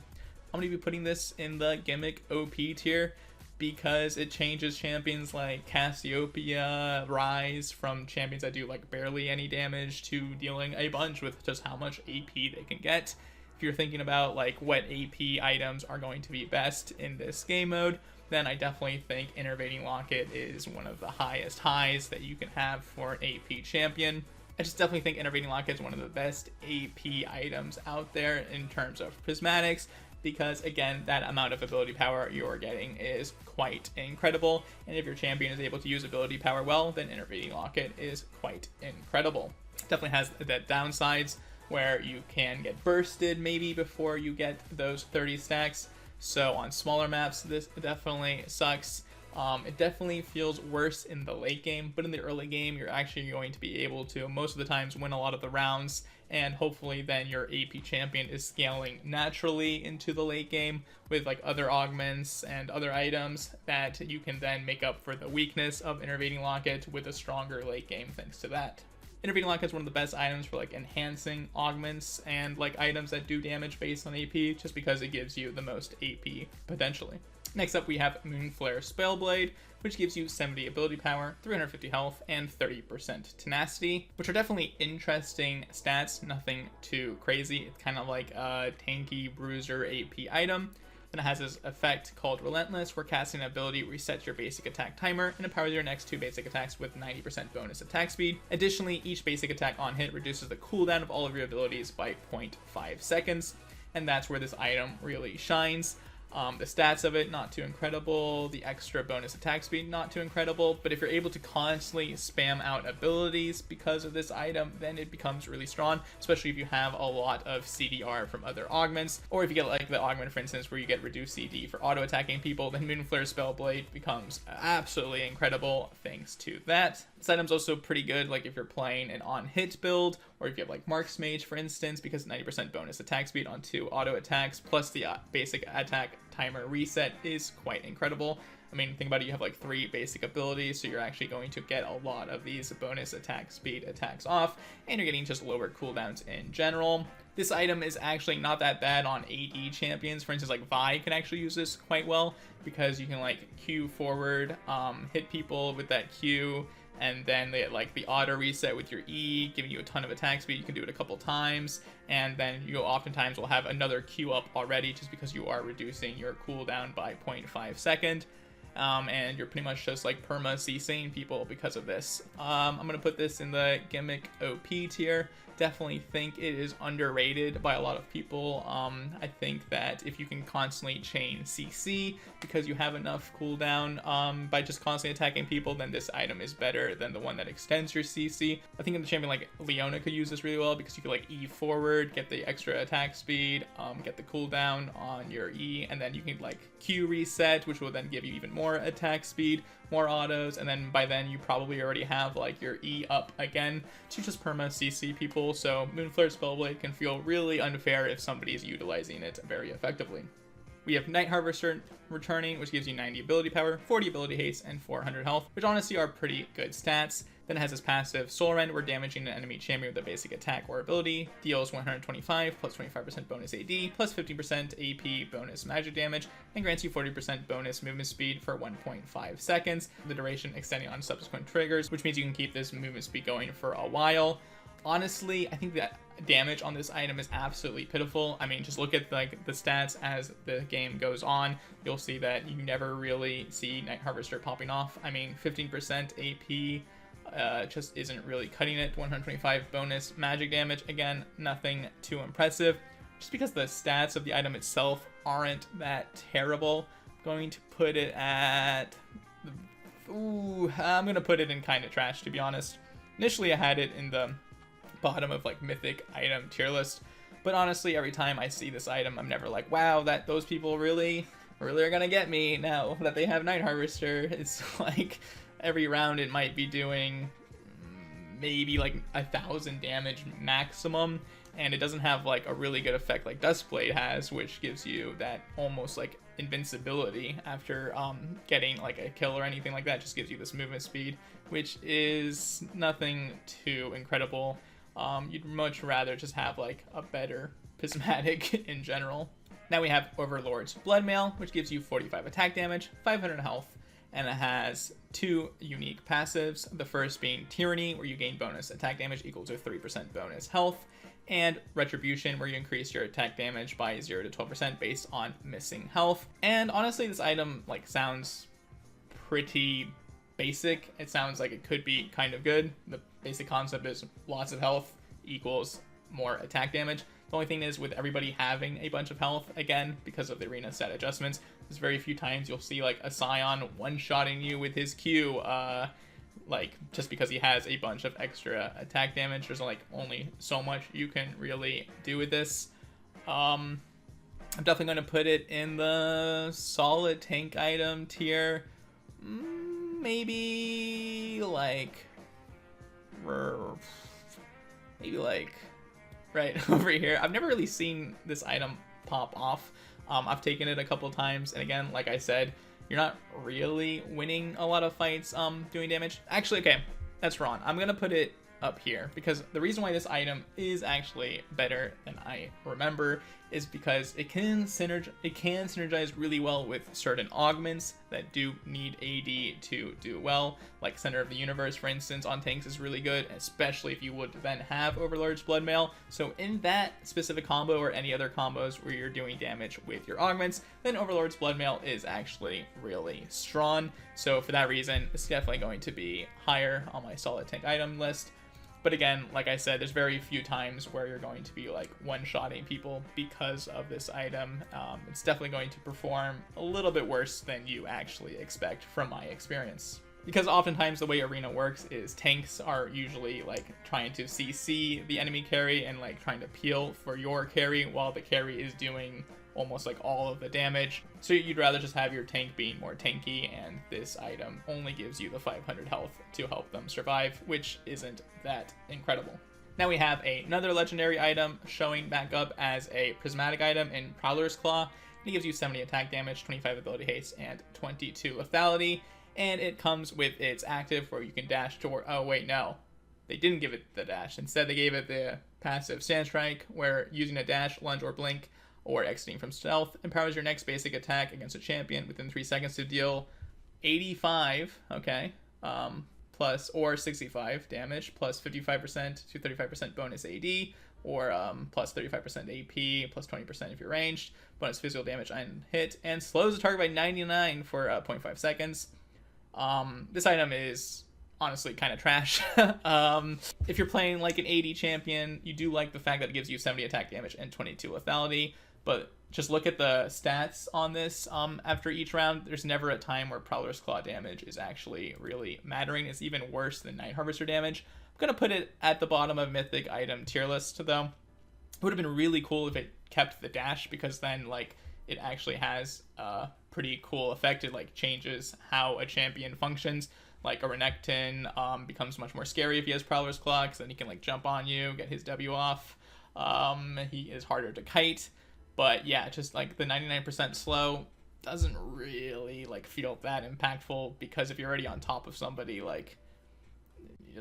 Speaker 1: I'm going to be putting this in the gimmick OP tier, because it changes champions like Cassiopeia, Rise, from champions that do like barely any damage to dealing a bunch with just how much AP they can get. If you're thinking about like what AP items are going to be best in this game mode, then I definitely think Innervating Locket is one of the highest highs that you can have for an AP champion. I just definitely think Innervating Locket is one of the best AP items out there in terms of prismatics, because again, that amount of ability power you're getting is quite incredible, and if your champion is able to use ability power well, then Innervating Locket is quite incredible. Definitely has the downsides where you can get bursted maybe before you get those 30 stacks, so on smaller maps this definitely sucks. It definitely feels worse in the late game, but in the early game you're actually going to be able to most of the times win a lot of the rounds, and hopefully then your AP champion is scaling naturally into the late game with like other augments and other items that you can then make up for the weakness of Innervating Locket with a stronger late game thanks to that. Innervating Locket is one of the best items for like enhancing augments and like items that do damage based on AP, just because it gives you the most AP potentially. Next up, we have Moonflair Spellblade, which gives you 70 ability power, 350 health, and 30% tenacity, which are definitely interesting stats, nothing too crazy. It's kind of like a tanky bruiser AP item. Then it has this effect called Relentless, where casting an ability resets your basic attack timer and empowers your next 2 basic attacks with 90% bonus attack speed. Additionally, each basic attack on hit reduces the cooldown of all of your abilities by 0.5 seconds, and that's where this item really shines. The stats of it, not too incredible. The extra bonus attack speed, not too incredible. But if you're able to constantly spam out abilities because of this item, then it becomes really strong, especially if you have a lot of CDR from other augments. Or if you get like the augment, for instance, where you get reduced CD for auto-attacking people, then Moonflair Spellblade becomes absolutely incredible thanks to that. This item's also pretty good, like if you're playing an on-hit build, or if you have like Mark's Mage, for instance, because 90% bonus attack speed on 2 auto attacks, plus the basic attack timer reset is quite incredible. I mean, think about it, you have like 3 basic abilities, so you're actually going to get a lot of these bonus attack speed attacks off, and you're getting just lower cooldowns in general. This item is actually not that bad on AD champions. For instance, like Vi can actually use this quite well, because you can like Q forward, hit people with that Q, and then they like the auto reset with your E, giving you a ton of attack speed. You can do it a couple times, and then you oftentimes will have another Q up already just because you are reducing your cooldown by 0.5 second. And you're pretty much just like perma CCing people because of this. I'm gonna put this in the gimmick OP tier. Definitely think it is underrated by a lot of people. I think that if you can constantly chain CC because you have enough cooldown by just constantly attacking people, then this item is better than the one that extends your CC. I think in the champion like Leona could use this really well, because you could like E forward, get the extra attack speed, get the cooldown on your E, and then you can like Q reset, which will then give you even more attack speed, more autos, and then by then you probably already have like your E up again to just perma CC people. So Moonflair Spellblade can feel really unfair if somebody is utilizing it very effectively. We have Night Harvester returning, which gives you 90 ability power, 40 ability haste, and 400 health, which honestly are pretty good stats. Then it has this passive Soul Rend, where damaging an enemy champion with a basic attack or ability deals 125 plus 25% bonus AD plus 15% AP bonus magic damage, and grants you 40% bonus movement speed for 1.5 seconds, the duration extending on subsequent triggers, which means you can keep this movement speed going for a while. Honestly, I think that damage on this item is absolutely pitiful. I mean, just look at like the stats as the game goes on. You'll see that you never really see Night Harvester popping off. I mean, 15% AP just isn't really cutting it. 125 bonus magic damage. Again, nothing too impressive. Just because the stats of the item itself aren't that terrible. I'm going to put it at... I'm going to put it in kind of trash, to be honest. Initially, I had it in the bottom of like mythic item tier list, but honestly, every time I see this item, I'm never like, wow, that those people really are gonna get me now that they have Night Harvester. It's like every round it might be doing maybe like 1,000 damage maximum, and it doesn't have like a really good effect like Duskblade has, which gives you that almost like invincibility after getting like a kill or anything like that. Just gives you this movement speed, which is nothing too incredible. You'd much rather just have like a better prismatic in general. Now we have Overlord's Bloodmail, which gives you 45 attack damage, 500 health, and it has 2 unique passives. The first being Tyranny, where you gain bonus attack damage equal to 3% bonus health, and Retribution, where you increase your attack damage by 0 to 12% based on missing health. And honestly, this item like sounds pretty basic. It sounds like it could be kind of good. The basic concept is lots of health equals more attack damage. The only thing is, with everybody having a bunch of health, again, because of the arena stat adjustments, there's very few times you'll see like a Scion one-shotting you with his Q, like just because he has a bunch of extra attack damage. There's like only so much you can really do with this. I'm definitely going to put it in the solid tank item tier. Maybe like right over here. I've never really seen this item pop off. I've taken it a couple times, and again, like I said, you're not really winning a lot of fights doing damage. Actually, okay, that's wrong. I'm gonna put it up here because the reason why this item is actually better than I remember is because it can synergize really well with certain augments that do need AD to do well, like Center of the Universe, for instance, on tanks is really good, especially if you would then have Overlord's Bloodmail. So in that specific combo or any other combos where you're doing damage with your augments, then Overlord's Bloodmail is actually really strong. So for that reason, it's definitely going to be higher on my solid tank item list. But again, like I said, there's very few times where you're going to be like one-shotting people because of this item. It's definitely going to perform a little bit worse than you actually expect from my experience. Because oftentimes the way Arena works is tanks are usually like trying to CC the enemy carry and like trying to peel for your carry while the carry is doing almost like all of the damage. So you'd rather just have your tank being more tanky, and this item only gives you the 500 health to help them survive, which isn't that incredible. Now we have another legendary item showing back up as a prismatic item in Prowler's Claw. It gives you 70 attack damage, 25 ability haste, and 22 lethality. And it comes with its active where you can dash toward... Oh, wait, no. They didn't give it the dash. Instead, they gave it the passive Sand Strike, where using a dash, lunge, or blink, or exiting from stealth empowers your next basic attack against a champion within 3 seconds to deal 85, okay, plus or 65 damage, plus 55% to 35% bonus AD, or plus 35% AP, plus 20% if you're ranged, bonus physical damage on hit, and slows the target by 99 for 0.5 seconds. This item is honestly kind of trash. If you're playing like an AD champion, you do like the fact that it gives you 70 attack damage and 22 lethality, but just look at the stats on this after each round. There's never a time where Prowler's Claw damage is actually really mattering. It's even worse than Night Harvester damage. I'm going to put it at the bottom of Mythic item tier list, though. It would have been really cool if it kept the dash, because then like it actually has a pretty cool effect. It like changes how a champion functions. Like a Renekton becomes much more scary if he has Prowler's Claw, because then he can like jump on you, get his W off. He is harder to kite. But yeah, just like the 99% slow doesn't really like feel that impactful, because if you're already on top of somebody, like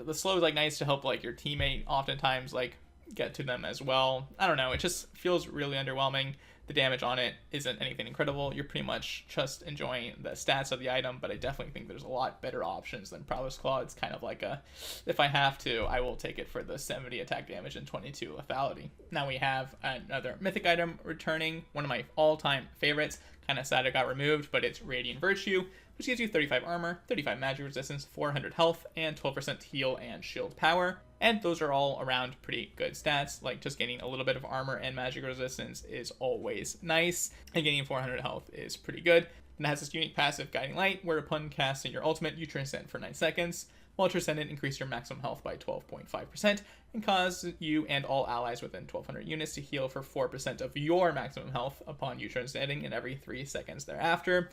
Speaker 1: the slow is like nice to help like your teammate oftentimes like get to them as well. I don't know, it just feels really underwhelming. The damage on it isn't anything incredible. You're pretty much just enjoying the stats of the item, but I definitely think there's a lot better options than Prowler's Claw. It's kind of like a, if I have to, I will take it for the 70 attack damage and 22 lethality. Now we have another mythic item returning, one of my all-time favorites. Kind of sad it got removed, but it's Radiant Virtue, which gives you 35 armor, 35 magic resistance, 400 health, and 12% heal and shield power. And those are all around pretty good stats, like just gaining a little bit of armor and magic resistance is always nice, and gaining 400 health is pretty good. And it has this unique passive, Guiding Light, where upon casting your ultimate, you transcend for 9 seconds. While transcendent, increase your maximum health by 12.5% and cause you and all allies within 1200 units to heal for 4% of your maximum health upon you transcending in every 3 seconds thereafter.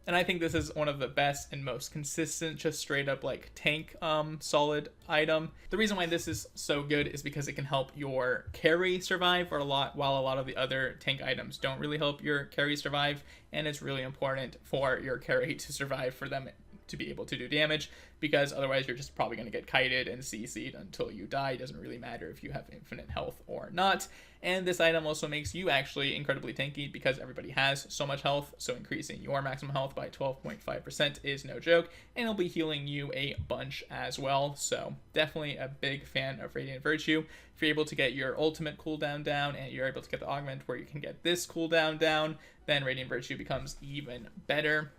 Speaker 1: And I think this is one of the best and most consistent, just straight up like tank solid item. The reason why this is so good is because it can help your carry survive while a lot of the other tank items don't really help your carry survive. And it's really important for your carry to survive for them to be able to do damage, because otherwise you're just probably going to get kited and CC'd until you die. It doesn't really matter if you have infinite health or not. And this item also makes you actually incredibly tanky because everybody has so much health, so increasing your maximum health by 12.5% is no joke, and it'll be healing you a bunch as well. So definitely a big fan of Radiant Virtue. If you're able to get your ultimate cooldown down and you're able to get the augment where you can get this cooldown down, then Radiant Virtue becomes even better.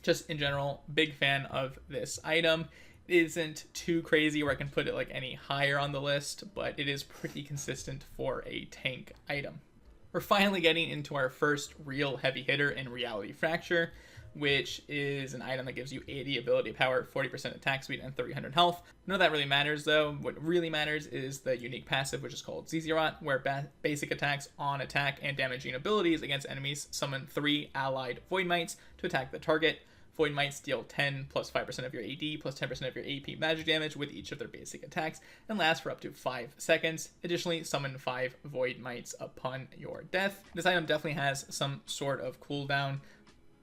Speaker 1: Just in general, big fan of this item. It isn't too crazy where I can put it like any higher on the list, but it is pretty consistent for a tank item. We're finally getting into our first real heavy hitter in Reality Fracture, which is an item that gives you 80 ability power, 40% attack speed, and 300 health. None of that really matters though. What really matters is the unique passive, which is called Zizirot, where basic attacks on attack and damaging abilities against enemies summon 3 allied Void Mites to attack the target. Void Mites deal 10 plus 5% of your AD plus 10% of your AP magic damage with each of their basic attacks and last for up to 5 seconds. Additionally, summon 5 Void Mites upon your death. This item definitely has some sort of cooldown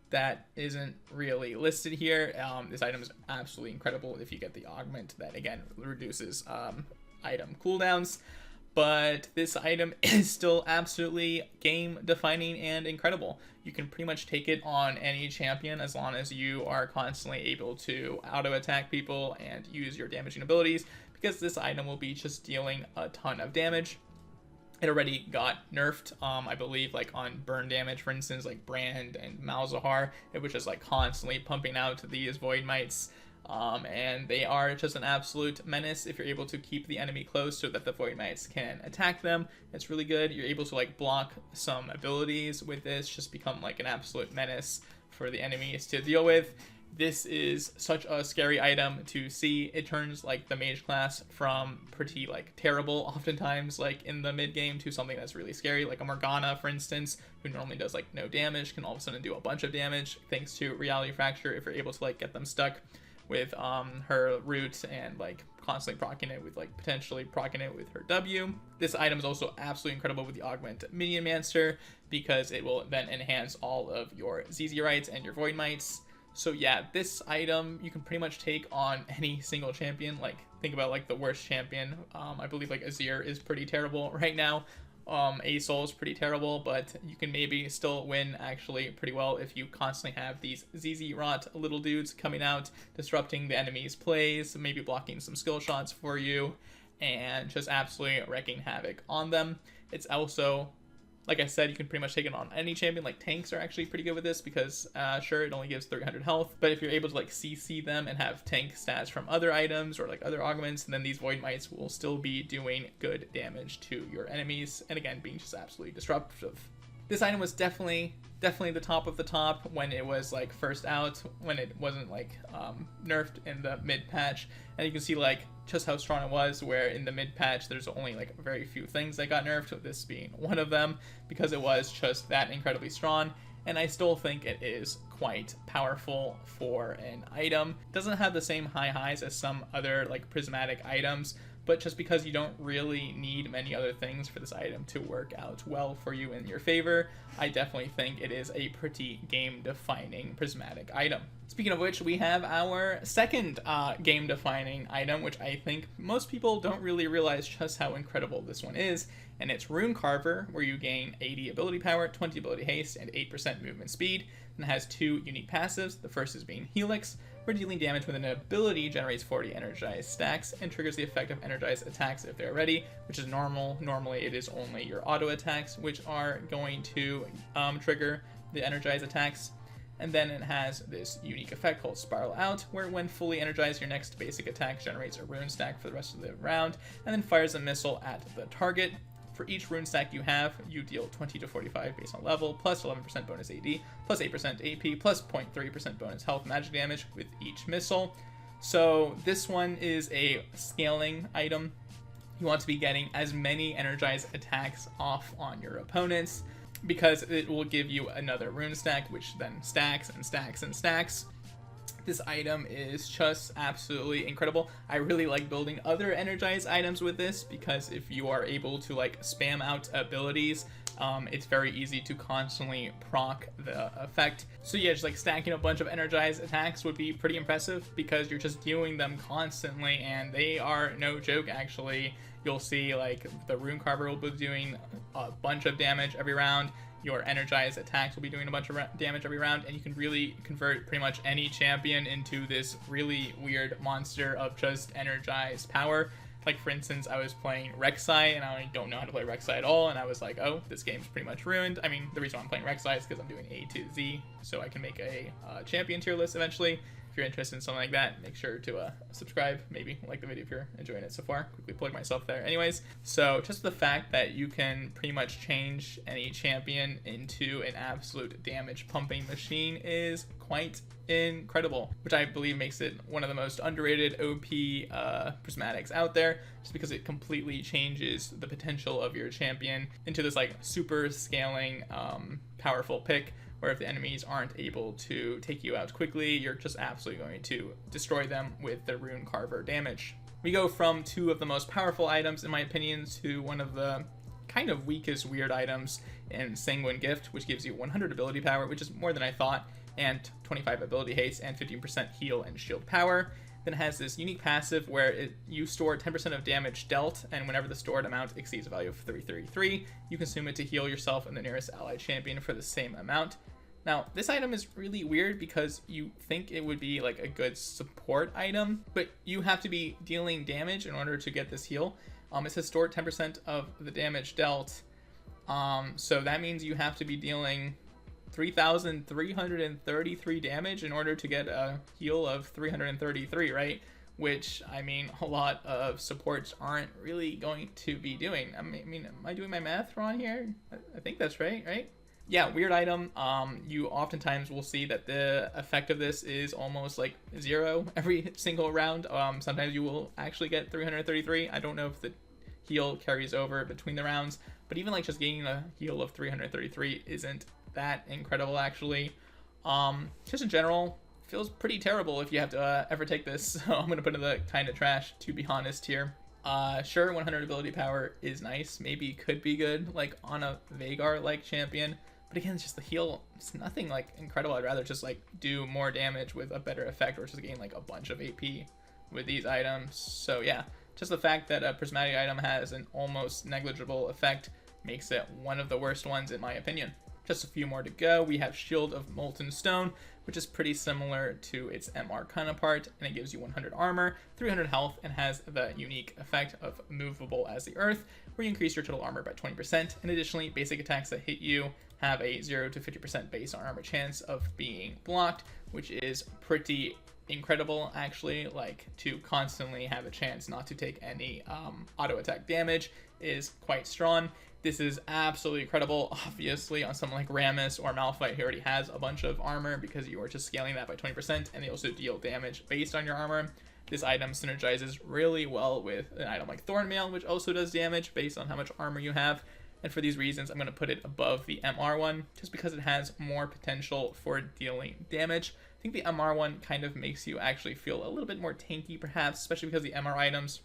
Speaker 1: that isn't really listed here. This item is absolutely incredible if you get the augment that, again, reduces item cooldowns. But this item is still absolutely game-defining and incredible. You can pretty much take it on any champion as long as you are constantly able to auto-attack people and use your damaging abilities, because this item will be just dealing a ton of damage. It already got nerfed, I believe, like on burn damage, for instance, like Brand and Malzahar. It was just like constantly pumping out these Void Mites. And they are just an absolute menace if you're able to keep the enemy close so that the Void Mites can attack them. It's really good. You're able to like block some abilities with this, just become like an absolute menace for the enemies to deal with. This is such a scary item to see. It turns like the mage class from pretty like terrible oftentimes like in the mid game to something that's really scary, like a Morgana, for instance, who normally does like no damage, can all of a sudden do a bunch of damage thanks to Reality Fracture if you're able to like get them stuck with her root and like constantly proccing it with like potentially proccing it with her W. This item is also absolutely incredible with the augment Hemomancer because it will then enhance all of your Zizirites and your Void Mites. So yeah, this item you can pretty much take on any single champion. Like think about like the worst champion. I believe like Azir is pretty terrible right now. Asol is pretty terrible, but you can maybe still win actually pretty well if you constantly have these Zizirot little dudes coming out, disrupting the enemy's plays, maybe blocking some skill shots for you, and just absolutely wreaking havoc on them. It's also, like I said, you can pretty much take it on any champion. Like tanks are actually pretty good with this because sure, it only gives 300 health, but if you're able to like CC them and have tank stats from other items or like other augments, then these Void Mites will still be doing good damage to your enemies, and again being just absolutely disruptive. This item was definitely the top of the top when it was like first out, when it wasn't like nerfed in the mid patch, and you can see like just how strong it was, where in the mid patch there's only like very few things that got nerfed, this being one of them, because it was just that incredibly strong. And I still think it is quite powerful for an item. It doesn't have the same high highs as some other like prismatic items, but just because you don't really need many other things for this item to work out well for you in your favor, I definitely think it is a pretty game-defining prismatic item. Speaking of which, we have our second game-defining item, which I think most people don't really realize just how incredible this one is, and it's Runecarver, where you gain 80 ability power, 20 ability haste, and 8% movement speed, and it has 2 unique passives. The first is being Helix, where dealing damage with an ability generates 40 energized stacks and triggers the effect of energized attacks if they're ready, which is normal. Normally it is only your auto attacks which are going to trigger the energized attacks. And then it has this unique effect called Spiral Out, where when fully energized, your next basic attack generates a rune stack for the rest of the round, and then fires a missile at the target. For each rune stack you have, you deal 20 to 45 based on level, plus 11% bonus AD, plus 8% AP, plus 0.3% bonus health magic damage with each missile. So this one is a scaling item. You want to be getting as many energized attacks off on your opponents, because it will give you another rune stack, which then stacks and stacks and stacks. This item is just absolutely incredible. I really like building other energized items with this, because if you are able to like spam out abilities, it's very easy to constantly proc the effect. So yeah, just like stacking a bunch of energized attacks would be pretty impressive, because you're just doing them constantly, and they are no joke actually. You'll see like the Runecarver will be doing a bunch of damage every round. Your energized attacks will be doing a bunch of damage every round, and you can really convert pretty much any champion into this really weird monster of just energized power. Like for instance, I was playing Rek'Sai, and I don't know how to play Rek'Sai at all, and I was like, oh, this game's pretty much ruined. I mean, the reason why I'm playing Rek'Sai is because I'm doing A to Z, so I can make a champion tier list eventually. If you're interested in something like that, make sure to subscribe, maybe like the video if you're enjoying it so far. Quickly plug myself there. Anyways, so just the fact that you can pretty much change any champion into an absolute damage pumping machine is quite incredible, which I believe makes it one of the most underrated OP prismatics out there, just because it completely changes the potential of your champion into this like super scaling powerful pick, where if the enemies aren't able to take you out quickly, you're just absolutely going to destroy them with the Runecarver damage. We go from two of the most powerful items, in my opinion, to one of the kind of weakest weird items in Sanguine Gift, which gives you 100 ability power, which is more than I thought, and 25 ability haste and 15% heal and shield power. Then it has this unique passive where you store 10% of damage dealt, and whenever the stored amount exceeds a value of 333, you consume it to heal yourself and the nearest allied champion for the same amount. Now, this item is really weird because you think it would be like a good support item, but you have to be dealing damage in order to get this heal. It says store 10% of the damage dealt, so that means you have to be dealing 3,333 damage in order to get a heal of 333, right? Which, I mean, a lot of supports aren't really going to be doing. I mean, am I doing my math wrong here? I think that's right? Yeah, weird item. You oftentimes will see that the effect of this is almost like 0 every single round. Sometimes you will actually get 333. I don't know if the heal carries over between the rounds, but even like just gaining a heal of 333 isn't that incredible actually. Just in general, feels pretty terrible if you have to ever take this, so I'm gonna put it in the kind of trash, to be honest here. Sure, 100 ability power is nice, maybe could be good like on a Veigar like champion, but again, it's just the heal. It's nothing like incredible. I'd rather just like do more damage with a better effect, or just gain like a bunch of AP with these items. So yeah, just the fact that a prismatic item has an almost negligible effect makes it one of the worst ones in my opinion. Just a few more to go. We have Shield of Molten Stone, which is pretty similar to its MR counterpart, and it gives you 100 armor, 300 health, and has the unique effect of movable as the earth, where you increase your total armor by 20%, and additionally, basic attacks that hit you have a 0 to 50% base armor chance of being blocked, which is pretty incredible actually. Like, to constantly have a chance not to take any auto attack damage is quite strong. This is absolutely incredible, obviously, on someone like Rammus or Malphite, who already has a bunch of armor, because you are just scaling that by 20%, and they also deal damage based on your armor. This item synergizes really well with an item like Thornmail, which also does damage based on how much armor you have. And for these reasons, I'm going to put it above the MR one, just because it has more potential for dealing damage. I think the MR one kind of makes you actually feel a little bit more tanky, perhaps, especially because the MR items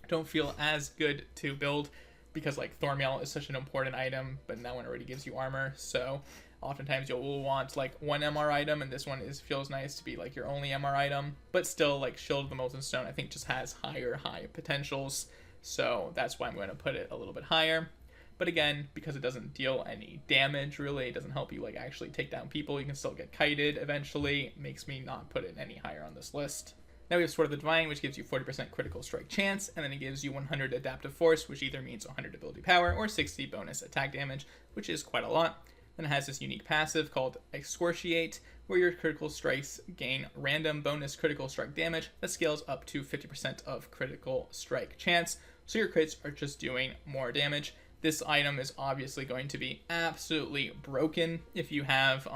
Speaker 1: don't feel as good to build because like Thornmail is such an important item, but that one already gives you armor. So oftentimes you'll want like one MR item, and this one feels nice to be like your only MR item. But still, like Shield of the Molten Stone I think just has high potentials, so that's why I'm going to put it a little bit higher. But again, because it doesn't deal any damage really, it doesn't help you like actually take down people, you can still get kited eventually, it makes me not put it any higher on this list. Now we have Sword of the Divine, which gives you 40% critical strike chance, and then it gives you 100 adaptive force, which either means 100 ability power or 60 bonus attack damage, which is quite a lot. Then it has this unique passive called Excoriate, where your critical strikes gain random bonus critical strike damage that scales up to 50% of critical strike chance, so your crits are just doing more damage. This item is obviously going to be absolutely broken if you have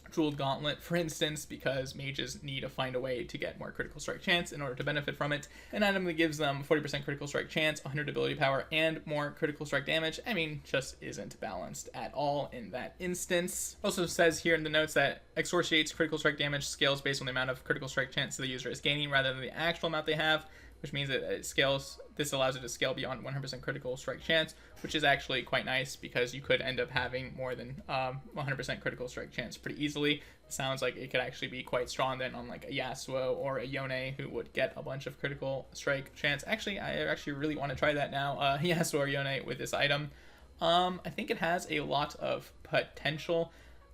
Speaker 1: Jeweled Gauntlet, for instance, because mages need to find a way to get more critical strike chance in order to benefit from it. An item that gives them 40% critical strike chance, 100 ability power, and more critical strike damage, I mean, just isn't balanced at all in that instance. Also says here in the notes that Excoriate's critical strike damage scales based on the amount of critical strike chance the user is gaining rather than the actual amount they have, which means that it scales. This allows it to scale beyond 100% critical strike chance, which is actually quite nice because you could end up having more than 100% critical strike chance pretty easily. It sounds like it could actually be quite strong then on like a Yasuo or a Yone who would get a bunch of critical strike chance. Actually, I actually really want to try that now, Yasuo or Yone with this item. I think it has a lot of potential.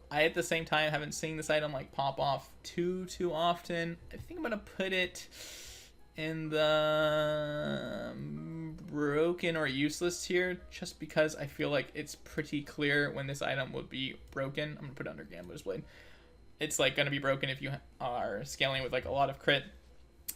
Speaker 1: I, at the same time, haven't seen this item like pop off too often. I think I'm going to put it in the broken or useless tier, just because I feel like it's pretty clear when this item would be broken. I'm gonna put it under Gambler's Blade. It's like gonna be broken if you are scaling with like a lot of crit,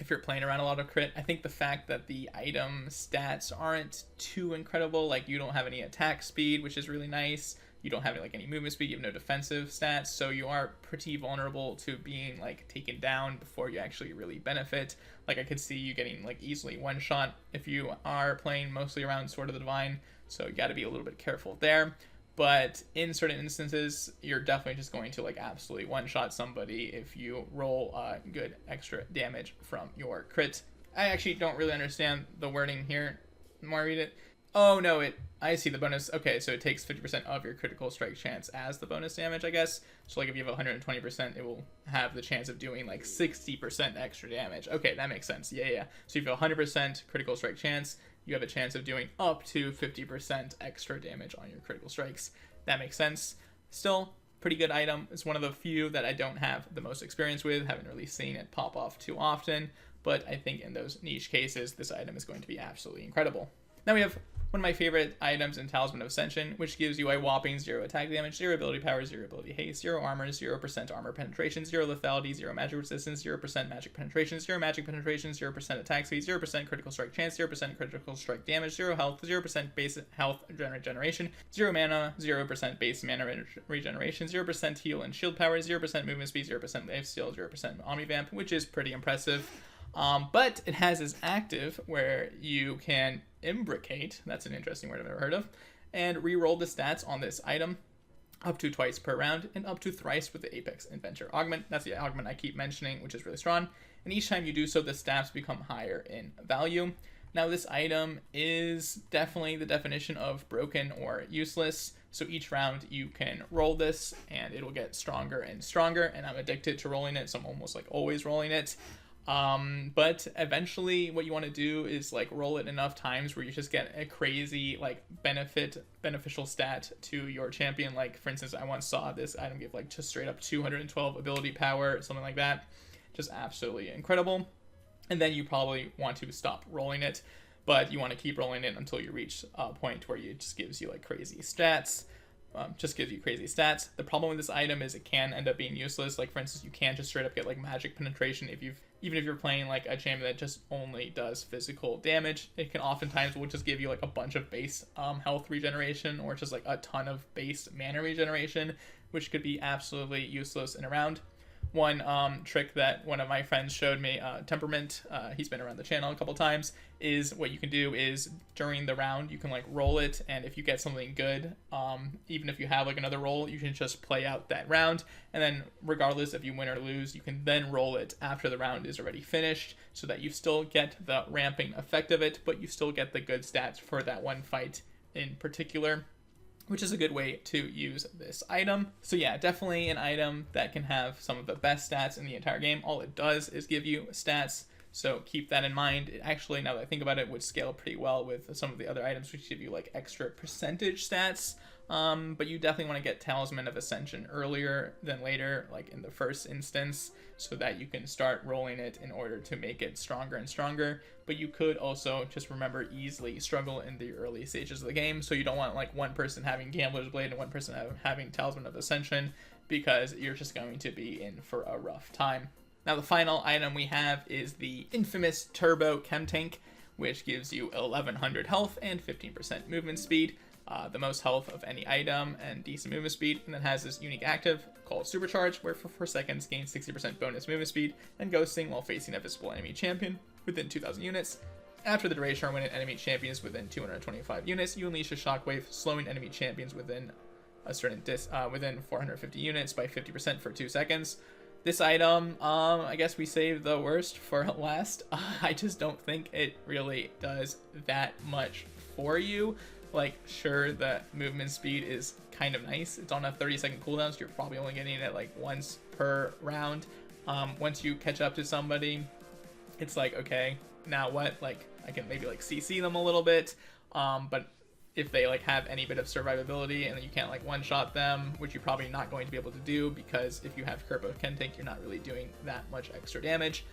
Speaker 1: if you're playing around a lot of crit. I think the fact that the item stats aren't too incredible, like you don't have any attack speed, which is really nice. You don't have like any movement speed, you have no defensive stats, so you are pretty vulnerable to being like taken down before you actually really benefit. Like I could see you getting like easily one shot if you are playing mostly around Sword of the Divine, so you got to be a little bit careful there. But in certain instances, you're definitely just going to like absolutely one shot somebody if you roll good extra damage from your crit. I actually don't really understand the wording here. The more I read it, oh no, I see the bonus. Okay, so it takes 50% of your critical strike chance as the bonus damage, I guess. So like if you have 120%, it will have the chance of doing like 60% extra damage. Okay, that makes sense. Yeah. So if you have 100% critical strike chance, you have a chance of doing up to 50% extra damage on your critical strikes. That makes sense. Still, pretty good item. It's one of the few that I don't have the most experience with. Haven't really seen it pop off too often, but I think in those niche cases, this item is going to be absolutely incredible. Now we have one of my favorite items in Talisman of Ascension, which gives you a whopping 0 attack damage, 0 ability power, 0 ability haste, 0 armor, 0% armor penetration, 0 lethality, 0 magic resistance, 0% magic penetration, 0 magic penetration, 0% attack speed, 0% critical strike chance, 0% critical strike damage, 0 health, 0% base health regeneration, 0 mana, 0% base mana regeneration, 0% heal and shield power, 0% movement speed, 0% lifesteal, 0% omnivamp, which is pretty impressive. But it has this active where you can imbricate, that's an interesting word I've never heard of, and re-roll the stats on this item up to twice per round and up to thrice with the Apex Adventure Augment. That's the augment I keep mentioning, which is really strong. And each time you do so, the stats become higher in value. Now this item is definitely the definition of broken or useless. So each round you can roll this and it'll get stronger and stronger. And I'm addicted to rolling it, so I'm almost like always rolling it. But eventually what you want to do is like roll it enough times where you just get a crazy like beneficial stat to your champion. Like for instance, I once saw this item give like just straight up 212 ability power, something like that. Just absolutely incredible. And then you probably want to stop rolling it, but you want to keep rolling it until you reach a point where it just gives you like crazy stats. The problem with this item is it can end up being useless. Like for instance, you can just straight up get like magic penetration even if you're playing like a champion that just only does physical damage. It can oftentimes will just give you like a bunch of base health regeneration or just like a ton of base mana regeneration, which could be absolutely useless in a round. One trick that one of my friends showed me, Temperament, he's been around the channel a couple times, is what you can do is during the round you can like roll it, and if you get something good, even if you have like another roll, you can just play out that round, and then regardless if you win or lose, you can then roll it after the round is already finished, so that you still get the ramping effect of it, but you still get the good stats for that one fight in particular, which is a good way to use this item. So yeah, definitely an item that can have some of the best stats in the entire game. All it does is give you stats, so keep that in mind. It actually, now that I think about it, would scale pretty well with some of the other items which give you like extra percentage stats. But you definitely want to get Talisman of Ascension earlier than later, like in the first instance, so that you can start rolling it in order to make it stronger and stronger. But you could also, just remember, easily struggle in the early stages of the game, so you don't want like one person having Gambler's Blade and one person having Talisman of Ascension, because you're just going to be in for a rough time. Now the final item we have is the infamous Turbo Chemtank, which gives you 1100 health and 15% movement speed. The most health of any item and decent movement speed, and then has this unique active called Supercharge, where for 4 seconds gains 60% bonus movement speed and ghosting while facing a visible enemy champion within 2,000 units. After the duration, or when an enemy champion is within 225 units, you unleash a shockwave, slowing enemy champions within a certain within 450 units by 50% for 2 seconds. This item, I guess we saved the worst for last. I just don't think it really does that much for you. Like, sure, the movement speed is kind of nice. It's on a 30-second cooldown, so you're probably only getting it like once per round. Once you catch up to somebody, it's like, okay, now what? Like, I can maybe like CC them a little bit, but if they like have any bit of survivability and then you can't like one-shot them, which you're probably not going to be able to do, because if you have Turbo Chemtank, you're not really doing that much extra damage.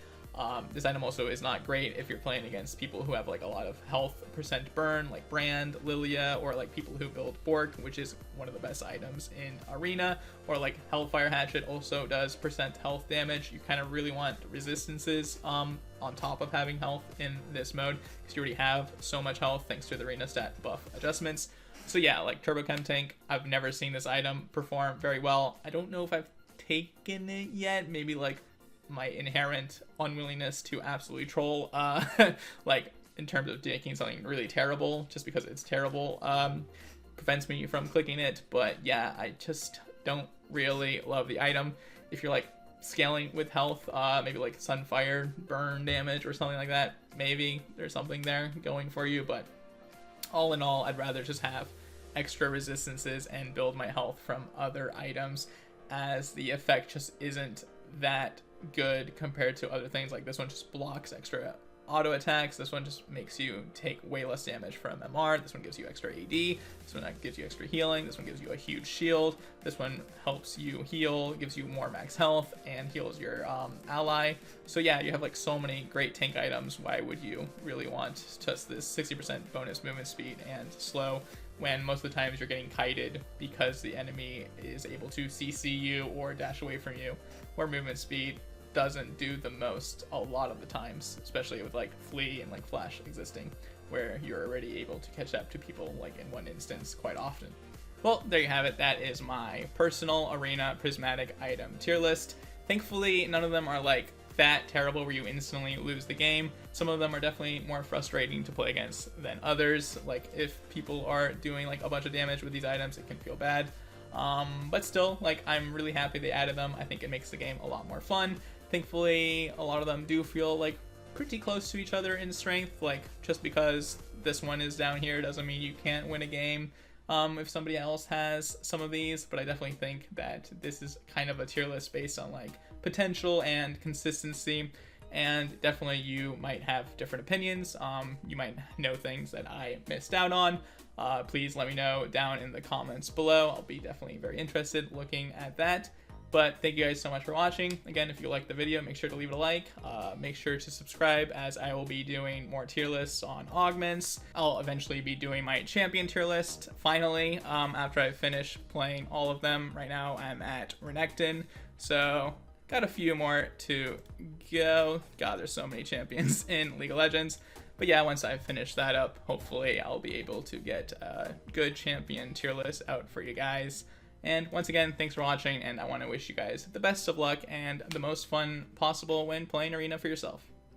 Speaker 1: This item also is not great if you're playing against people who have like a lot of health percent burn, like Brand, Lilia, or like people who build Bork, which is one of the best items in Arena, or like Hellfire Hatchet also does percent health damage. You kind of really want resistances on top of having health in this mode, because you already have so much health thanks to the Arena stat buff adjustments. So yeah, like Turbo Chemtank, I've never seen this item perform very well. I don't know if I've taken it yet, maybe like my inherent unwillingness to absolutely troll, like in terms of making something really terrible just because it's terrible, prevents me from clicking it. But yeah, I just don't really love the item. If you're like scaling with health, maybe like Sunfire burn damage or something like that, maybe there's something there going for you, but all in all, I'd rather just have extra resistances and build my health from other items, as the effect just isn't that good compared to other things. Like this one just blocks extra auto attacks, this one just makes you take way less damage from MR, this one gives you extra AD, this one gives you extra healing, this one gives you a huge shield, this one helps you heal, gives you more max health, and heals your ally. So yeah, you have like so many great tank items. Why would you really want just this 60% bonus movement speed and slow, when most of the times you're getting kited because the enemy is able to CC you or dash away from you, where movement speed doesn't do the most a lot of the times, especially with like Flee and like Flash existing, where you're already able to catch up to people like in one instance quite often. Well, there you have it. That is my personal Arena Prismatic item tier list. Thankfully, none of them are like that terrible where you instantly lose the game. Some of them are definitely more frustrating to play against than others. Like if people are doing like a bunch of damage with these items, it can feel bad. But still, like, I'm really happy they added them. I think it makes the game a lot more fun. Thankfully, a lot of them do feel like pretty close to each other in strength. Like, just because this one is down here doesn't mean you can't win a game if somebody else has some of these. But I definitely think that this is kind of a tier list based on like potential and consistency. And definitely you might have different opinions. You might know things that I missed out on. Please let me know down in the comments below. I'll be definitely very interested looking at that. But thank you guys so much for watching. Again, if you liked the video, make sure to leave it a like. Make sure to subscribe, as I will be doing more tier lists on augments. I'll eventually be doing my champion tier list, finally, after I finish playing all of them. Right now, I'm at Renekton, so got a few more to go. God, there's so many champions in League of Legends. But yeah, once I finish that up, hopefully I'll be able to get a good champion tier list out for you guys. And once again, thanks for watching, and I want to wish you guys the best of luck and the most fun possible when playing Arena for yourself.